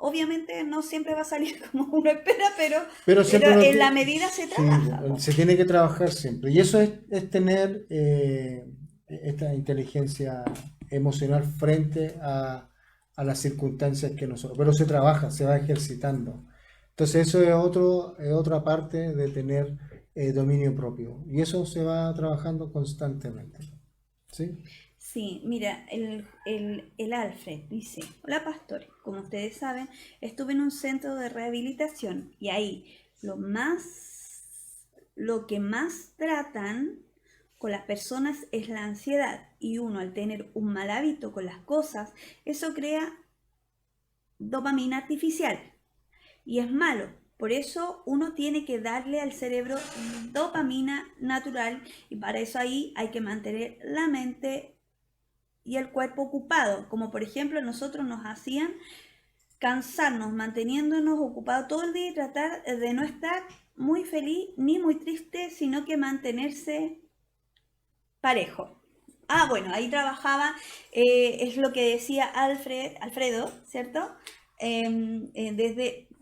Obviamente no siempre va a salir como uno espera, pero en la medida se trabaja. Sí, se tiene que trabajar siempre. Y eso es tener esta inteligencia emocional frente a las circunstancias que nosotros... Pero se trabaja, se va ejercitando. Entonces eso es otra parte de tener dominio propio. Y eso se va trabajando constantemente. ¿Sí? Sí, mira, el Alfred dice, hola pastores, como ustedes saben, estuve en un centro de rehabilitación y ahí lo que más tratan con las personas es la ansiedad y uno al tener un mal hábito con las cosas, eso crea dopamina artificial y es malo. Por eso uno tiene que darle al cerebro dopamina natural y para eso ahí hay que mantener la mente y el cuerpo ocupado, como por ejemplo nosotros nos hacían cansarnos manteniéndonos ocupados todo el día y tratar de no estar muy feliz ni muy triste, sino que mantenerse parejo. Bueno, ahí trabajaba, es lo que decía Alfredo, ¿cierto?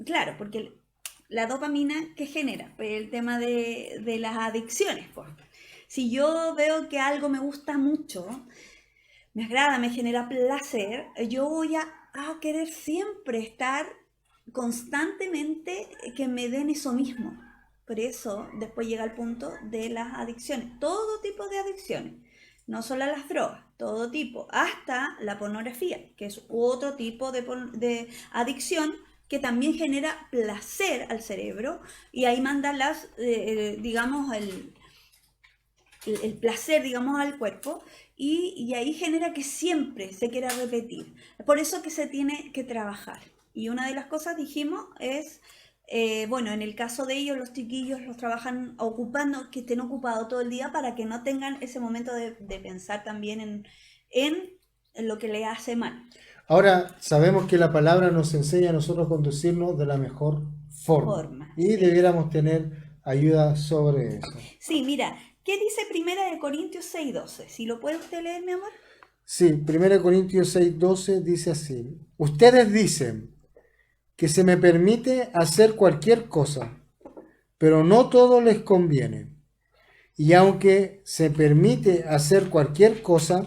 Claro, porque la dopamina que genera, pues el tema de las adicciones, pues. Si yo veo que algo me gusta mucho, me agrada, me genera placer, yo voy a querer siempre estar constantemente que me den eso mismo. Por eso después llega el punto de las adicciones, todo tipo de adicciones, no solo las drogas, todo tipo, hasta la pornografía, que es otro tipo de adicción que también genera placer al cerebro y ahí manda digamos, el placer, digamos, al cuerpo y ahí genera que siempre se quiera repetir. Por eso que se tiene que trabajar. Y una de las cosas, dijimos, es, bueno, en el caso de ellos, los chiquillos los trabajan ocupando, que estén ocupados todo el día para que no tengan ese momento de pensar también en lo que les hace mal. Ahora, sabemos que la palabra nos enseña a nosotros a conducirnos de la mejor forma. Y debiéramos tener ayuda sobre eso. Sí, mira, ¿qué dice 1 Corintios 6:12? Si lo puede usted leer, mi amor. Sí, 1 Corintios 6:12 dice así. Ustedes dicen que se me permite hacer cualquier cosa, pero no todo les conviene. Y aunque se permite hacer cualquier cosa,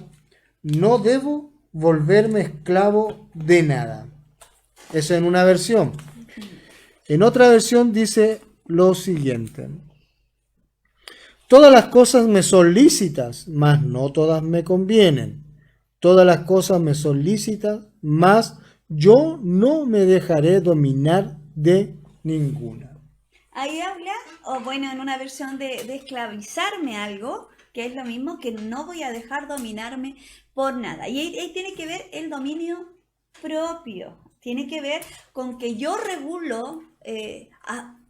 no debo volverme esclavo de nada. Eso en una versión. En otra versión dice lo siguiente. Todas las cosas me son lícitas, mas no todas me convienen. Todas las cosas me son lícitas, mas yo no me dejaré dominar de ninguna. Ahí habla, o bueno, en una versión de esclavizarme algo, que es lo mismo que no voy a dejar dominarme por nada. Y ahí tiene que ver el dominio propio. Tiene que ver con que yo regulo.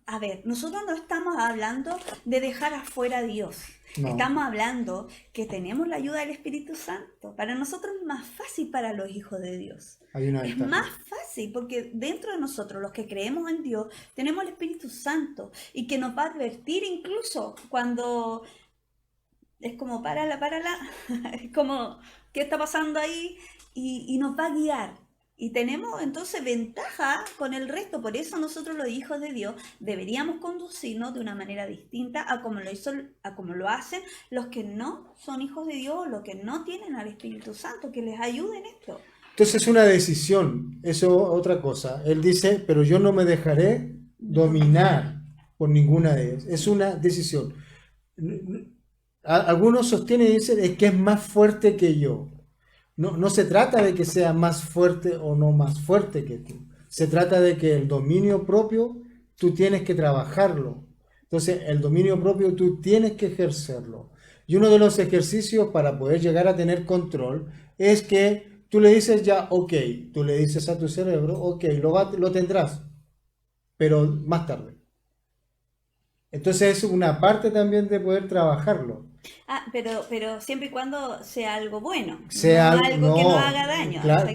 A ver, nosotros no estamos hablando de dejar afuera a Dios. No. Estamos hablando que tenemos la ayuda del Espíritu Santo. Para nosotros es más fácil para los hijos de Dios. Hay una Es ventaja. más fácil porque dentro de nosotros, los que creemos en Dios, tenemos el Espíritu Santo y que nos va a advertir incluso cuando es como párala, es como ¿qué está pasando ahí? Y nos va a guiar. Y tenemos entonces ventaja con el resto. Por eso nosotros los hijos de Dios deberíamos conducirnos de una manera distinta a como lo hacen los que no son hijos de Dios, los que no tienen al Espíritu Santo, que les ayude en esto. Entonces es una decisión, eso otra cosa. Él dice, pero yo no me dejaré dominar por ninguna de ellas. Es una decisión. Algunos sostienen y dicen, es que es más fuerte que yo. No se trata de que sea más fuerte o no más fuerte que tú. Se trata de que el dominio propio tú tienes que trabajarlo. Entonces, el dominio propio tú tienes que ejercerlo. Y uno de los ejercicios para poder llegar a tener control es que tú le dices ya, ok, tú le dices a tu cerebro, ok, lo tendrás, pero más tarde. Entonces, es una parte también de poder trabajarlo. Pero siempre y cuando sea algo bueno, Sea no algo que no haga daño. Hasta que-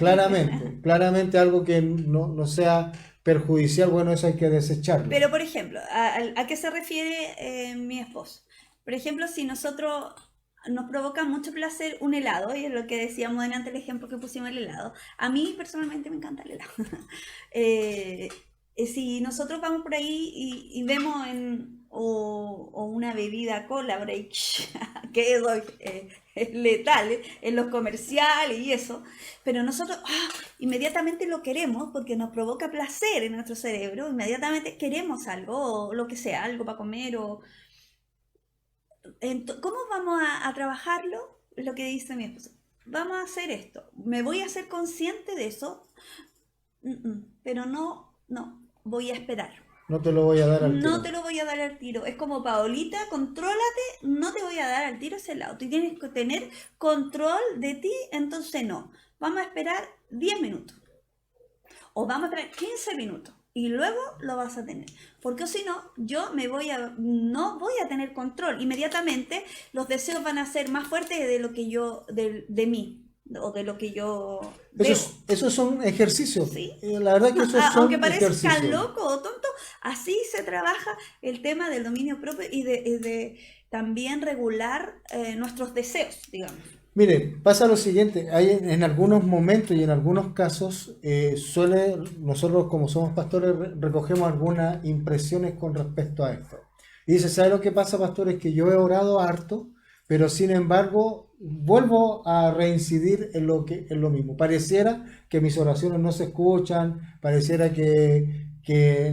claramente algo que no sea perjudicial, bueno, eso hay que desecharlo. Pero, por ejemplo, ¿a qué se refiere mi esposo? Por ejemplo, si nosotros nos provoca mucho placer un helado, y es lo que decíamos delante, el ejemplo que pusimos el helado. A mí personalmente me encanta el helado. Si nosotros vamos por ahí y vemos o una bebida cola break, que eso es letal en los comerciales y eso, pero nosotros inmediatamente lo queremos porque nos provoca placer en nuestro cerebro, inmediatamente queremos algo, o lo que sea, algo para comer, o ¿cómo vamos a trabajarlo? Es lo que dice mi esposo. Vamos a hacer esto. Me voy a hacer consciente de eso, pero no, voy a esperar. No te lo voy a dar al No tiro. te lo voy a dar al tiro. Es como, Paolita, contrólate, no te voy a dar al tiro ese lado. Tú tienes que tener control de ti, entonces no. Vamos a esperar 10 minutos. O vamos a esperar 15 minutos. Y luego lo vas a tener. Porque si no, yo no voy a tener control. Inmediatamente los deseos van a ser más fuertes de lo que yo, de mí. O de lo que yo veo. Esos son ejercicios. ¿Sí? La verdad que esos son Aunque parezca ejercicios. loco o tonto, así se trabaja el tema del dominio propio y de también regular nuestros deseos, digamos. Mire, pasa lo siguiente, hay en algunos momentos y en algunos casos nosotros como somos pastores recogemos algunas impresiones con respecto a esto. Y dice, ¿sabe lo que pasa, pastor? Es que yo he orado harto, pero sin embargo vuelvo a reincidir en lo mismo. Pareciera que mis oraciones no se escuchan, pareciera que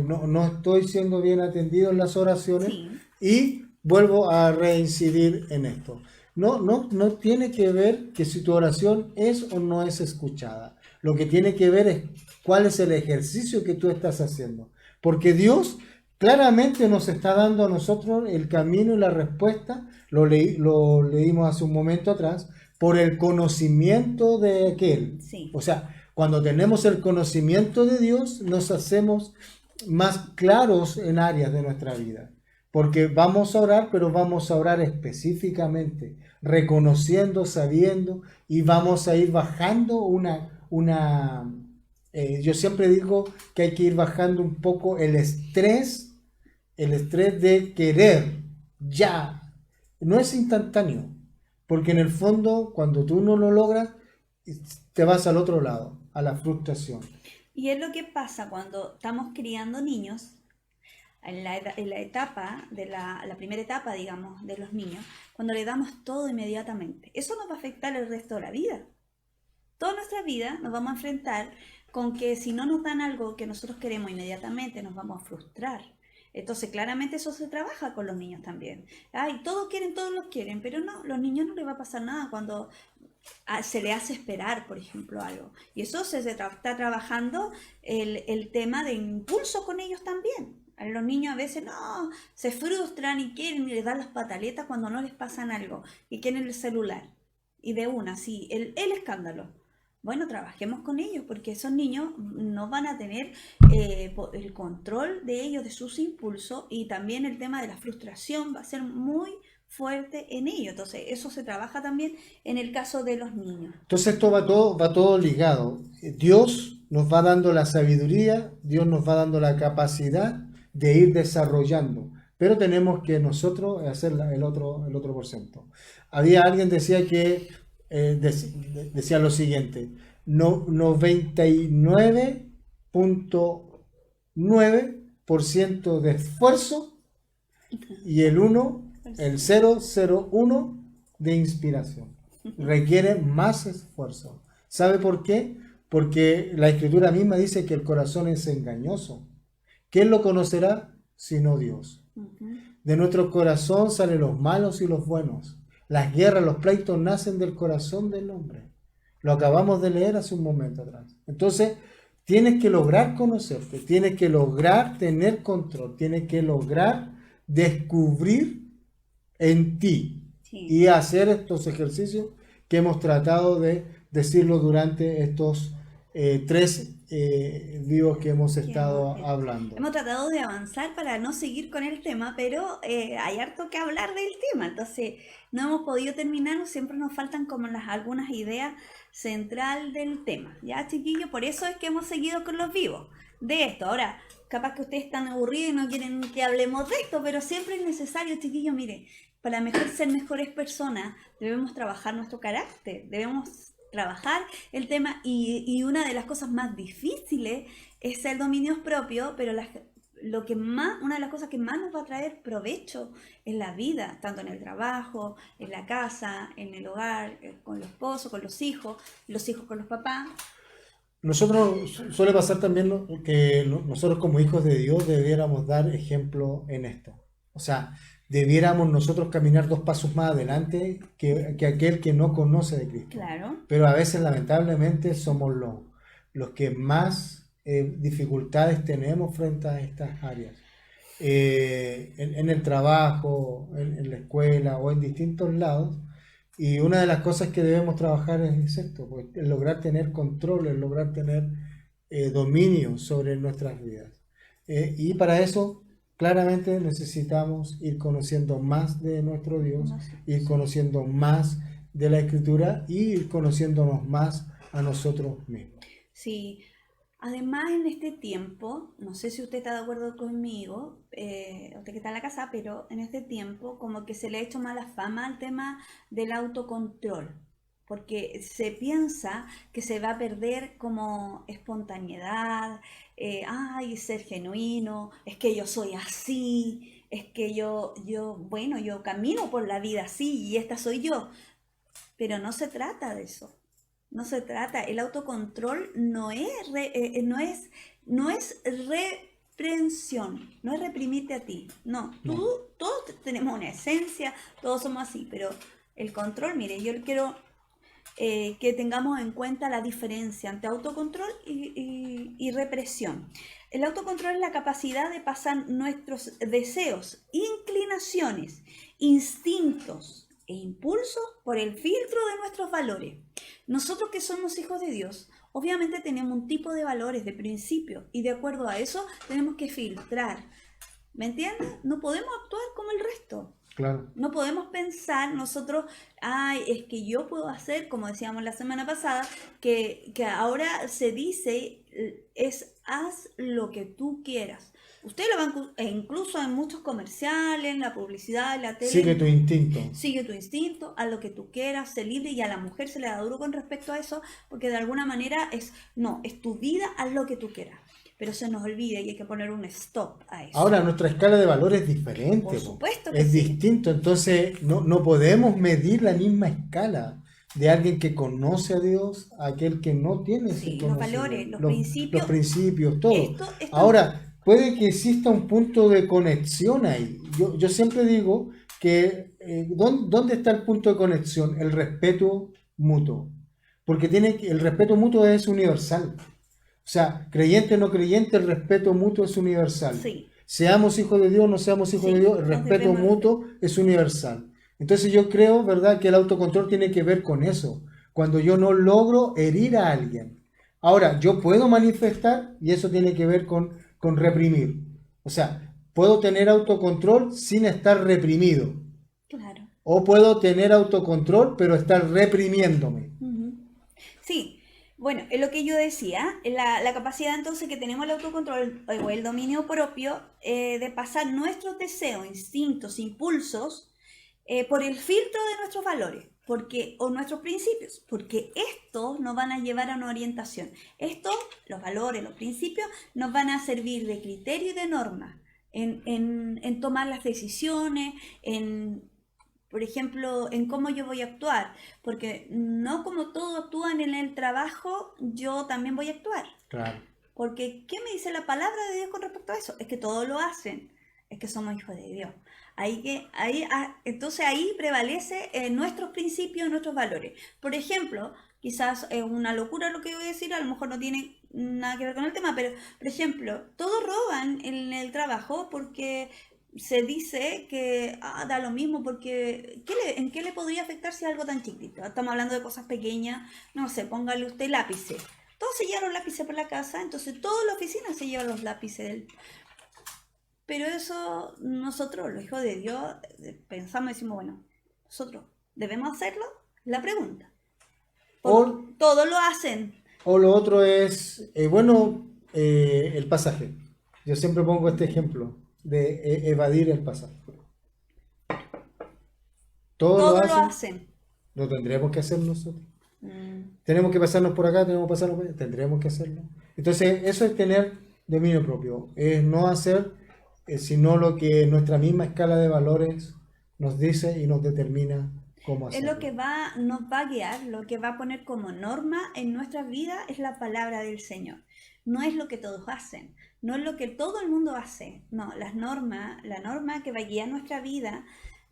no estoy siendo bien atendido en las oraciones Sí. y vuelvo a reincidir en esto. No tiene que ver que si tu oración es o no es escuchada. Lo que tiene que ver es cuál es el ejercicio que tú estás haciendo. Porque Dios claramente nos está dando a nosotros el camino y la respuesta, lo leímos hace un momento atrás, por el conocimiento de aquel. Sí. O sea, cuando tenemos el conocimiento de Dios, nos hacemos más claros en áreas de nuestra vida. Porque vamos a orar, pero vamos a orar específicamente, reconociendo, sabiendo, y vamos a ir bajando yo siempre digo que hay que ir bajando un poco el estrés de querer ya. No es instantáneo, porque en el fondo, cuando tú no lo logras, te vas al otro lado, a la frustración. Y es lo que pasa cuando estamos criando niños. En la etapa, la primera etapa, digamos, de los niños, cuando le damos todo inmediatamente. Eso nos va a afectar el resto de la vida. Toda nuestra vida nos vamos a enfrentar con que si no nos dan algo que nosotros queremos inmediatamente, nos vamos a frustrar. Entonces, claramente eso se trabaja con los niños también. Ay, todos los quieren, pero no, los niños no les va a pasar nada cuando se le hace esperar, por ejemplo, algo. Y eso está trabajando el tema de impulso con ellos también. A los niños a veces no, se frustran y quieren y les dan las pataletas cuando no les pasan algo, y quieren el celular. Y de una, sí, el escándalo. Bueno, trabajemos con ellos porque esos niños no van a tener el control de ellos, de sus impulsos, y también el tema de la frustración va a ser muy fuerte en ellos. Entonces, eso se trabaja también en el caso de los niños. Entonces esto va todo ligado. Dios nos va dando la sabiduría, Dios nos va dando la capacidad de ir desarrollando, pero tenemos que nosotros hacer el otro por ciento. Había alguien decía que decía lo siguiente: 99.9% de esfuerzo y el 0,01 de inspiración. Requiere más esfuerzo. ¿Sabe por qué? Porque la Escritura misma dice que el corazón es engañoso. ¿Quién lo conocerá sino Dios? De nuestro corazón salen los malos y los buenos. Las guerras, los pleitos nacen del corazón del hombre. Lo acabamos de leer hace un momento atrás. Entonces, tienes que lograr conocerte, tienes que lograr tener control, tienes que lograr descubrir en ti y hacer estos ejercicios que hemos tratado de decirlo durante estos 3 vivos que hemos estado hablando. Hemos tratado de avanzar para no seguir con el tema, pero hay harto que hablar del tema, entonces no hemos podido terminar, siempre nos faltan como algunas ideas central del tema, ¿ya, chiquillos? Por eso es que hemos seguido con los vivos de esto. Ahora, capaz que ustedes están aburridos y no quieren que hablemos de esto, pero siempre es necesario, chiquillos, miren, para ser mejores personas debemos trabajar nuestro carácter, debemos trabajar el tema, y una de las cosas más difíciles es el dominio propio, pero una de las cosas que más nos va a traer provecho en la vida, tanto en el trabajo, en la casa, en el hogar, con los esposos, con los hijos con los papás. Nosotros suele pasar también que nosotros como hijos de Dios debiéramos dar ejemplo en esto. O sea, debiéramos nosotros caminar 2 pasos más adelante que aquel que no conoce de Cristo. Claro. Pero a veces lamentablemente somos los que más dificultades tenemos frente a estas áreas. En el trabajo, en la escuela o en distintos lados. Y una de las cosas que debemos trabajar es esto, pues, el lograr tener control, el lograr tener dominio sobre nuestras vidas. Y para eso, claramente necesitamos ir conociendo más de nuestro Dios, ir conociendo más de la Escritura y ir conociéndonos más a nosotros mismos. Sí, además en este tiempo, no sé si usted está de acuerdo conmigo, usted que está en la casa, pero en este tiempo como que se le ha hecho mala fama al tema del autocontrol, porque se piensa que se va a perder como espontaneidad, ser genuino, es que yo soy así, es que yo camino por la vida así y esta soy yo, pero no se trata de eso. No se trata, el autocontrol no es reprensión, no es reprimirte a ti, no. Todos tenemos una esencia, todos somos así, pero el control, mire, yo quiero que tengamos en cuenta la diferencia entre autocontrol y represión. El autocontrol es la capacidad de pasar nuestros deseos, inclinaciones, instintos e impulsos por el filtro de nuestros valores. Nosotros que somos hijos de Dios, obviamente tenemos un tipo de valores, de principios, y de acuerdo a eso tenemos que filtrar. ¿Me entiendes? No podemos actuar como el resto. Claro. No podemos pensar nosotros, es que yo puedo hacer, como decíamos la semana pasada, que ahora se dice, haz lo que tú quieras. Usted lo va incluso en muchos comerciales, en la publicidad, en la tele. Sigue tu instinto. Sigue tu instinto, haz lo que tú quieras, sé libre, y a la mujer se le da duro con respecto a eso, porque de alguna manera es tu vida, haz lo que tú quieras. Pero se nos olvida y hay que poner un stop a eso. Ahora, nuestra escala de valor es diferente. Por supuesto que es sí. distinto, entonces no podemos medir la misma escala. de alguien que conoce a Dios a aquel que no tiene ese Sí, los conocimiento, valores, los los principios. principios, todo. Esto Ahora, puede que exista un punto de conexión ahí. Yo siempre digo que ¿dónde está el punto de conexión? El respeto mutuo. Porque el respeto mutuo es universal. O sea, creyente o no creyente, el respeto mutuo es universal. sí, Seamos hijos de Dios o no seamos hijos de sí, Dios, el nos respeto debemos mutuo respetar. es universal. Entonces yo creo, ¿verdad?, que el autocontrol tiene que ver con eso. Cuando yo no logro herir a alguien. Ahora, yo puedo manifestar y eso tiene que ver con reprimir. O sea, puedo tener autocontrol sin estar reprimido. Claro. O puedo tener autocontrol pero estar reprimiéndome. Ujú. Sí, bueno, es lo que yo decía, la capacidad entonces que tenemos el autocontrol o el dominio propio de pasar nuestros deseos, instintos, impulsos por el filtro de nuestros valores o nuestros principios, porque estos nos van a llevar a una orientación. Estos, los valores, los principios, nos van a servir de criterio y de norma en tomar las decisiones, por ejemplo, en cómo yo voy a actuar, porque no como todos actúan en el trabajo, yo también voy a actuar. Claro. Porque, ¿qué me dice la palabra de Dios con respecto a eso? Es que todos lo hacen, es que somos hijos de Dios. Entonces ahí prevalece nuestros principios, nuestros valores. Por ejemplo, quizás es una locura lo que voy a decir, a lo mejor no tiene nada que ver con el tema, pero por ejemplo, todos roban en el trabajo porque se dice que da lo mismo porque ¿en qué le podría afectar si es algo tan chiquito? Estamos hablando de cosas pequeñas, no sé, póngale usted lápices. Todos se llevan los lápices por la casa, entonces toda la oficina se lleva los lápices. Pero eso nosotros, los hijos de Dios, pensamos y decimos, bueno, nosotros debemos hacerlo, la pregunta. O, Todos lo hacen. o lo otro es, el pasaje. Yo siempre pongo este ejemplo de evadir el pasaje. Todos lo Todos lo hacen, hacen. lo tendremos que hacer nosotros. Mm, Tenemos que pasarnos por acá, tenemos que pasarnos por allá, tendremos que hacerlo. Entonces, eso es tener dominio propio, es no hacer sino lo que nuestra misma escala de valores nos dice y nos determina cómo Es lo que hacerlo. nos va a guiar, lo que va a poner como norma en nuestra vida es la palabra del Señor. No es lo que todos hacen, no es lo que todo el mundo hace. No, la norma que va a guiar nuestra vida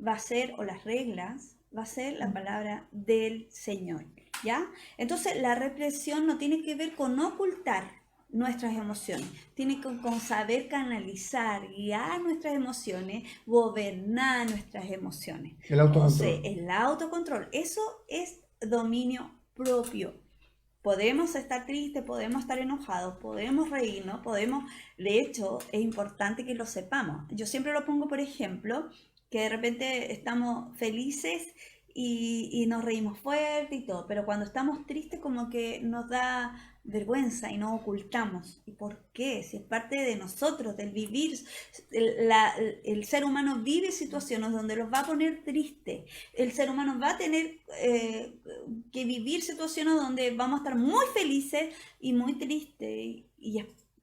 va a ser, o las reglas, va a ser la palabra del Señor. ¿Ya? Entonces la represión no tiene que ver con ocultar nuestras emociones, tiene que con saber canalizar, guiar nuestras emociones, gobernar nuestras emociones. El O sea, autocontrol. el autocontrol, eso es dominio propio. Podemos estar tristes, podemos estar enojados, podemos reírnos, de hecho, es importante que lo sepamos. Yo siempre lo pongo, por ejemplo, que de repente estamos felices y nos reímos fuerte y todo, pero cuando estamos tristes como que nos da vergüenza y nos ocultamos. ¿Y por qué? Si es parte de nosotros, del vivir, el ser humano vive situaciones donde los va a poner tristes, el ser humano va a tener que vivir situaciones donde vamos a estar muy felices y muy tristes y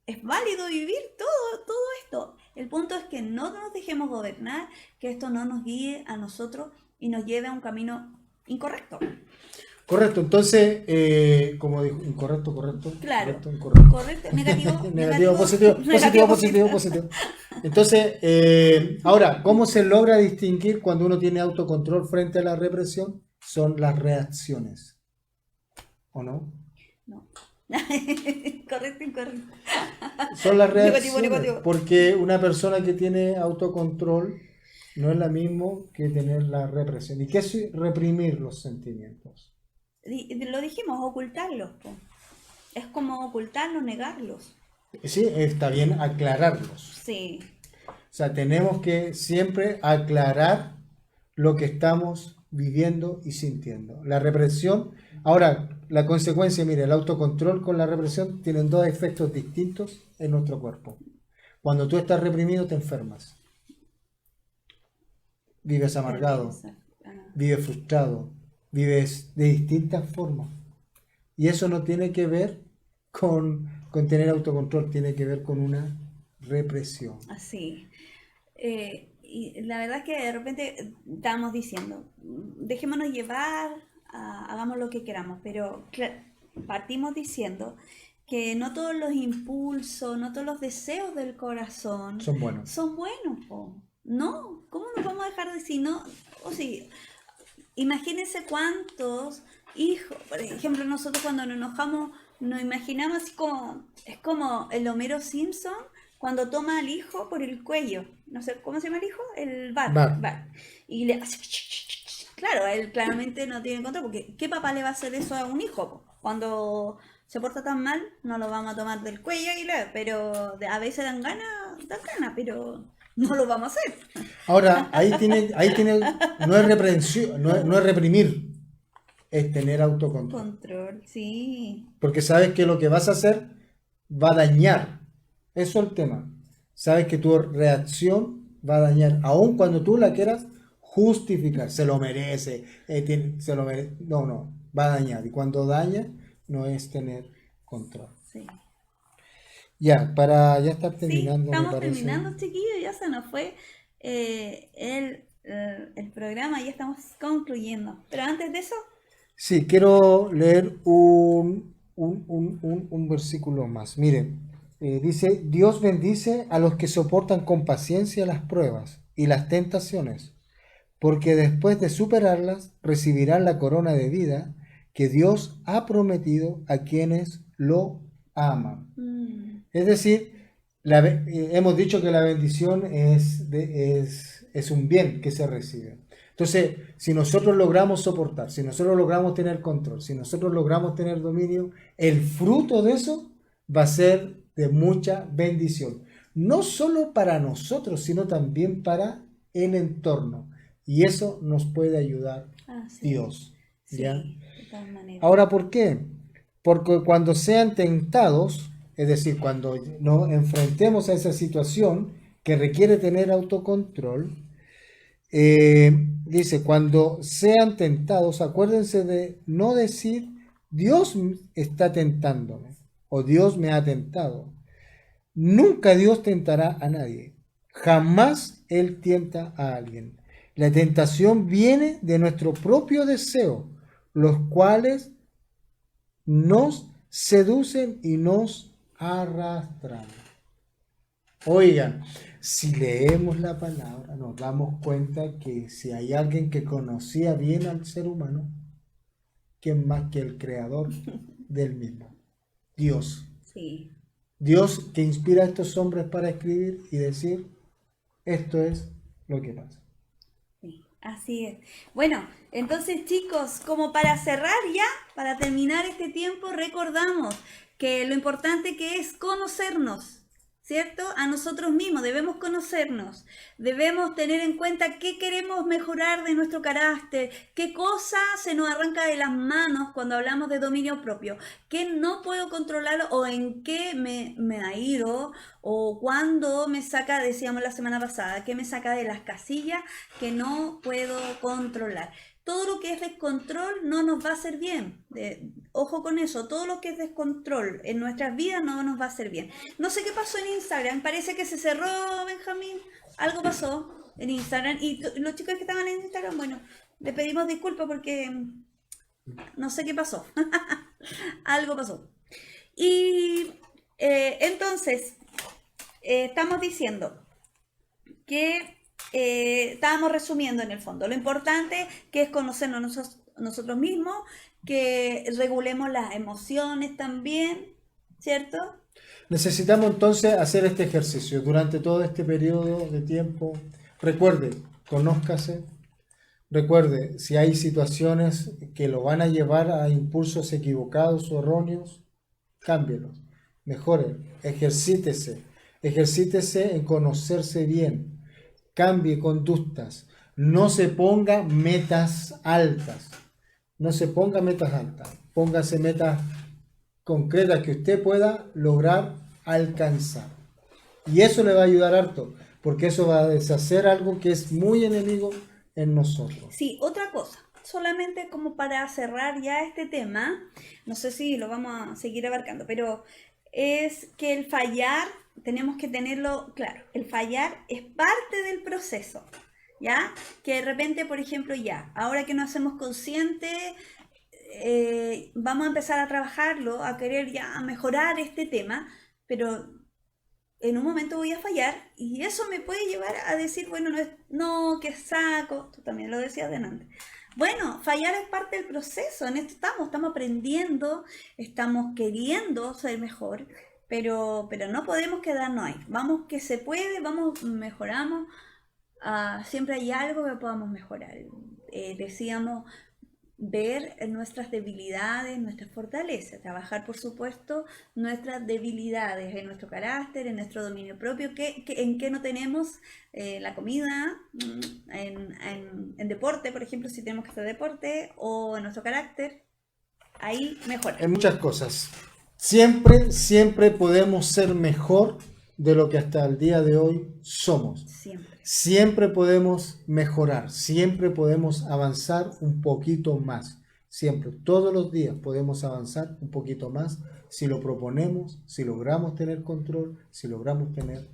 es válido vivir todo esto. El punto es que no nos dejemos gobernar, que esto no nos guíe a nosotros y nos lleve a un camino incorrecto. Correcto, entonces, como dijo, incorrecto, correcto, Claro, correcto, incorrecto. correcto, negativo, Negativo, positivo, positivo, positivo, positivo. Entonces, ahora, ¿cómo se logra distinguir cuando uno tiene autocontrol frente a la represión? Son las reacciones, ¿o no? No. Correcto, incorrecto. Son las Negativo, reacciones, negativo. porque una persona que tiene autocontrol no es la misma que tener la represión. ¿Y qué es reprimir los sentimientos? Lo dijimos, ocultarlos. Po. Es como ocultarlos, negarlos. Sí, está bien aclararlos. Sí. O sea, tenemos que siempre aclarar lo que estamos viviendo y sintiendo. La represión, ahora, la consecuencia, mire, el autocontrol con la represión tienen dos efectos distintos en nuestro cuerpo. Cuando tú estás reprimido, te enfermas. Vives amargado, vives frustrado, vives de distintas formas. Y eso no tiene que ver con tener autocontrol, tiene que ver con una represión. Así. Y la verdad es que de repente estábamos diciendo, dejémonos llevar hagamos lo que queramos, pero partimos diciendo que no todos los impulsos, no todos los deseos del corazón Son buenos. son buenos, po. No, ¿cómo nos vamos a dejar de decir no? O sí, imagínense cuántos hijos, por ejemplo, nosotros cuando nos enojamos nos imaginamos así como, es como el Homero Simpson cuando toma al hijo por el cuello, no sé, ¿cómo se llama el hijo? El Bart. Bart, y le hace, claro, él claramente no tiene control, porque ¿qué papá le va a hacer eso a un hijo, po? Cuando se porta tan mal, no lo vamos a tomar del cuello pero a veces dan ganas, pero no lo vamos a hacer. Ahora, ahí tiene, no es reprensión, no es reprimir, es tener autocontrol. Control, sí. Porque sabes que lo que vas a hacer va a dañar. Eso es el tema. Sabes que tu reacción va a dañar, aun cuando tú la quieras justificar. Se lo merece, se lo merece. No, va a dañar. Y cuando daña, no es tener control. Sí. Ya, para ya estar Sí, terminando, me estamos parece. terminando, chiquillos, ya se nos fue el programa, ya estamos concluyendo. Pero antes de eso, Sí, quiero leer un versículo más. Miren, dice, Dios bendice a los que soportan con paciencia las pruebas y las tentaciones, porque después de superarlas recibirán la corona de vida que Dios ha prometido a quienes lo aman. Es decir, hemos dicho que la bendición es un bien que se recibe. Entonces, si nosotros logramos soportar, si nosotros logramos tener control, si nosotros logramos tener dominio, el fruto de eso va a ser de mucha bendición. No solo para nosotros, sino también para el entorno. Y eso nos puede ayudar Dios. sí, ¿Ya? de todas maneras. Ahora, ¿por qué? Porque cuando sean tentados, es decir, cuando nos enfrentemos a esa situación que requiere tener autocontrol, dice, cuando sean tentados, acuérdense de no decir, Dios está tentándome o Dios me ha tentado. Nunca Dios tentará a nadie. Jamás Él tienta a alguien. La tentación viene de nuestro propio deseo, los cuales nos seducen y nos arrastran. Oigan, si leemos la palabra, nos damos cuenta que si hay alguien que conocía bien al ser humano, ¿quién más que el creador del mismo? Dios. Sí. Dios que inspira a estos hombres para escribir y decir, esto es lo que pasa. Sí, así es. Bueno, entonces chicos, como para cerrar ya, para terminar este tiempo, recordamos que lo importante que es conocernos, ¿cierto? A nosotros mismos, debemos conocernos, debemos tener en cuenta qué queremos mejorar de nuestro carácter, qué cosa se nos arranca de las manos cuando hablamos de dominio propio, qué no puedo controlar o en qué me airo o cuando me saca, decíamos la semana pasada, que me saca de las casillas que no puedo controlar. Todo lo que es descontrol no nos va a hacer bien. Ojo con eso, todo lo que es descontrol en nuestras vidas no nos va a hacer bien. No sé qué pasó en Instagram, parece que se cerró, Benjamín. Algo pasó en Instagram. Y los chicos que estaban en Instagram, bueno, le pedimos disculpas porque no sé qué pasó. Algo pasó. Y entonces, estamos diciendo que estábamos resumiendo en el fondo. Lo importante que es conocernos nosotros mismos, que regulemos las emociones también, ¿cierto? Necesitamos entonces hacer este ejercicio durante todo este periodo de tiempo. Recuerde, conózcase. Recuerde, si hay situaciones que lo van a llevar a impulsos equivocados o erróneos, cámbielos, mejore, ejercítese en conocerse bien, cambie conductas, no se ponga metas altas, póngase metas concretas que usted pueda lograr alcanzar. Y eso le va a ayudar harto, porque eso va a deshacer algo que es muy enemigo en nosotros. Sí, otra cosa, solamente como para cerrar ya este tema, no sé si lo vamos a seguir abarcando, pero es que el fallar, tenemos que tenerlo claro, el fallar es parte del proceso, ¿ya? Que de repente, por ejemplo, ya, ahora que nos hacemos conscientes vamos a empezar a trabajarlo, a querer ya mejorar este tema, pero en un momento voy a fallar y eso me puede llevar a decir, bueno, no, que saco, tú también lo decías delante. Bueno, fallar es parte del proceso, en esto estamos aprendiendo, estamos queriendo ser mejor, pero no podemos quedarnos ahí. Vamos que se puede, vamos, mejoramos, siempre hay algo que podamos mejorar. Decíamos ver nuestras debilidades, nuestras fortalezas, trabajar por supuesto nuestras debilidades en nuestro carácter, en nuestro dominio propio, en qué no tenemos la comida, en deporte, por ejemplo, si tenemos que hacer deporte, o en nuestro carácter, ahí mejorar. En muchas cosas. Siempre podemos ser mejor de lo que hasta el día de hoy somos. Siempre podemos mejorar, siempre podemos avanzar un poquito más. Siempre, todos los días podemos avanzar un poquito más si lo proponemos, si logramos tener control, si logramos tener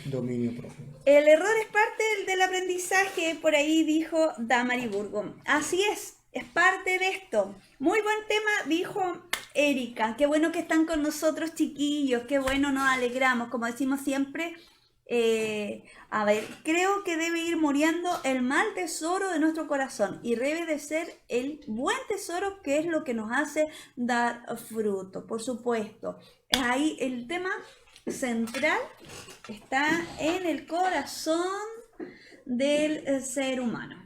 dominio propio. El error es parte del aprendizaje, por ahí dijo Damari Burgo. Así es parte de esto. Muy buen tema, dijo Erika. Qué bueno que están con nosotros, chiquillos, qué bueno, nos alegramos, como decimos siempre. A ver, creo que debe ir muriendo el mal tesoro de nuestro corazón y debe de ser el buen tesoro, que es lo que nos hace dar fruto, por supuesto. Ahí el tema central está en el corazón del ser humano.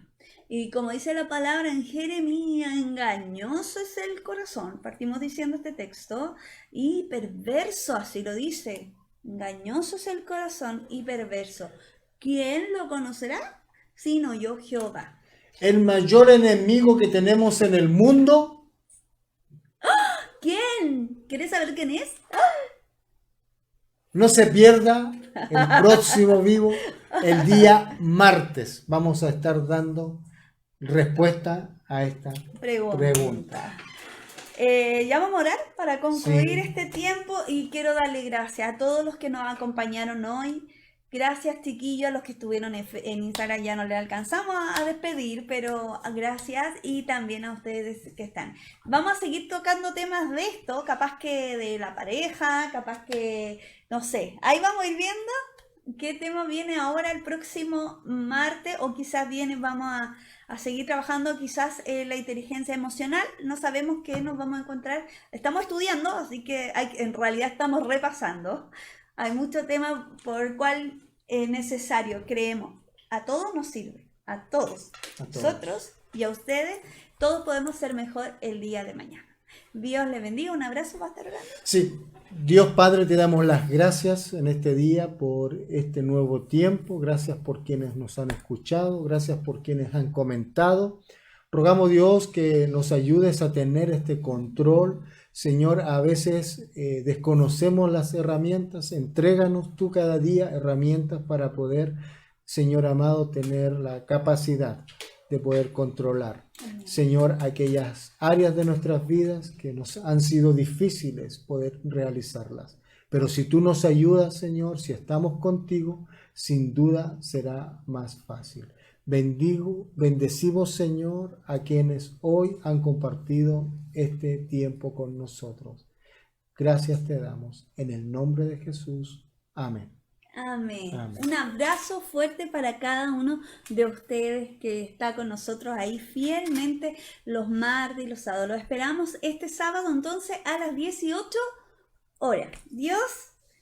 Y como dice la palabra en Jeremías, engañoso es el corazón, partimos diciendo este texto, y perverso, así lo dice. Engañoso es el corazón y perverso. ¿Quién lo conocerá? Sino yo, Jehová. El mayor enemigo que tenemos en el mundo. ¿Quién? ¿Quieres saber quién es? No se pierda el próximo vivo, el día martes. Vamos a estar dando respuesta a esta pregunta. Ya vamos a orar para concluir este tiempo y quiero darle gracias a todos los que nos acompañaron hoy. Gracias, chiquillos, a los que estuvieron en Instagram. Ya no le alcanzamos a despedir, pero gracias, y también a ustedes que están. Vamos a seguir tocando temas de esto, capaz que de la pareja, capaz que, no sé, ahí vamos a ir viendo qué tema viene ahora el próximo martes, o quizás vamos a seguir trabajando quizás la inteligencia emocional. No sabemos qué nos vamos a encontrar. Estamos estudiando, así que en realidad estamos repasando. Hay mucho tema por el cual es necesario, creemos. A todos nos sirve, a todos. Nosotros y a ustedes, todos podemos ser mejor el día de mañana. Dios les bendiga, un abrazo, Pastor Orlando. Sí, Dios Padre, te damos las gracias en este día por este nuevo tiempo. Gracias por quienes nos han escuchado, gracias por quienes han comentado. Rogamos, Dios, que nos ayudes a tener este control. Señor, a veces desconocemos las herramientas. Entréganos tú cada día herramientas para poder, Señor amado, tener la capacidad de poder controlar. Amén. Señor, aquellas áreas de nuestras vidas que nos han sido difíciles poder realizarlas. Pero si tú nos ayudas, Señor, si estamos contigo, sin duda será más fácil. Bendecimos, Señor, a quienes hoy han compartido este tiempo con nosotros. Gracias te damos. En el nombre de Jesús. Amén. Amén. Amén. Un abrazo fuerte para cada uno de ustedes que está con nosotros ahí fielmente los martes y los sábados. Los esperamos este sábado entonces a las 18 horas. Dios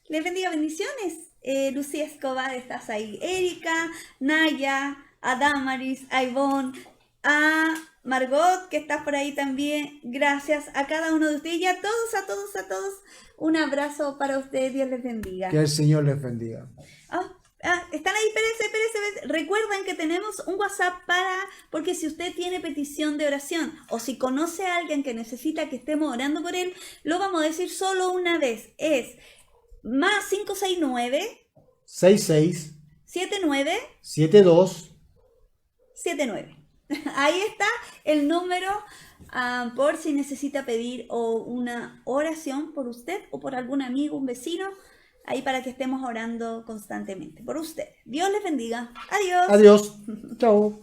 les bendiga, bendiciones. Lucía Escobar, estás ahí. Erika, Naya, a Damaris, a Ivonne, a Margot, que estás por ahí también. Gracias a cada uno de ustedes y a todos. Un abrazo para ustedes. Dios les bendiga. Que el Señor les bendiga. Están ahí, espérense. Recuerden que tenemos un WhatsApp porque si usted tiene petición de oración o si conoce a alguien que necesita que estemos orando por él, lo vamos a decir solo una vez. Es más 569 66 79 72 79. Ahí está el número por si necesita pedir una oración por usted o por algún amigo, un vecino, ahí para que estemos orando constantemente por usted. Dios les bendiga. Adiós. Adiós. Chao.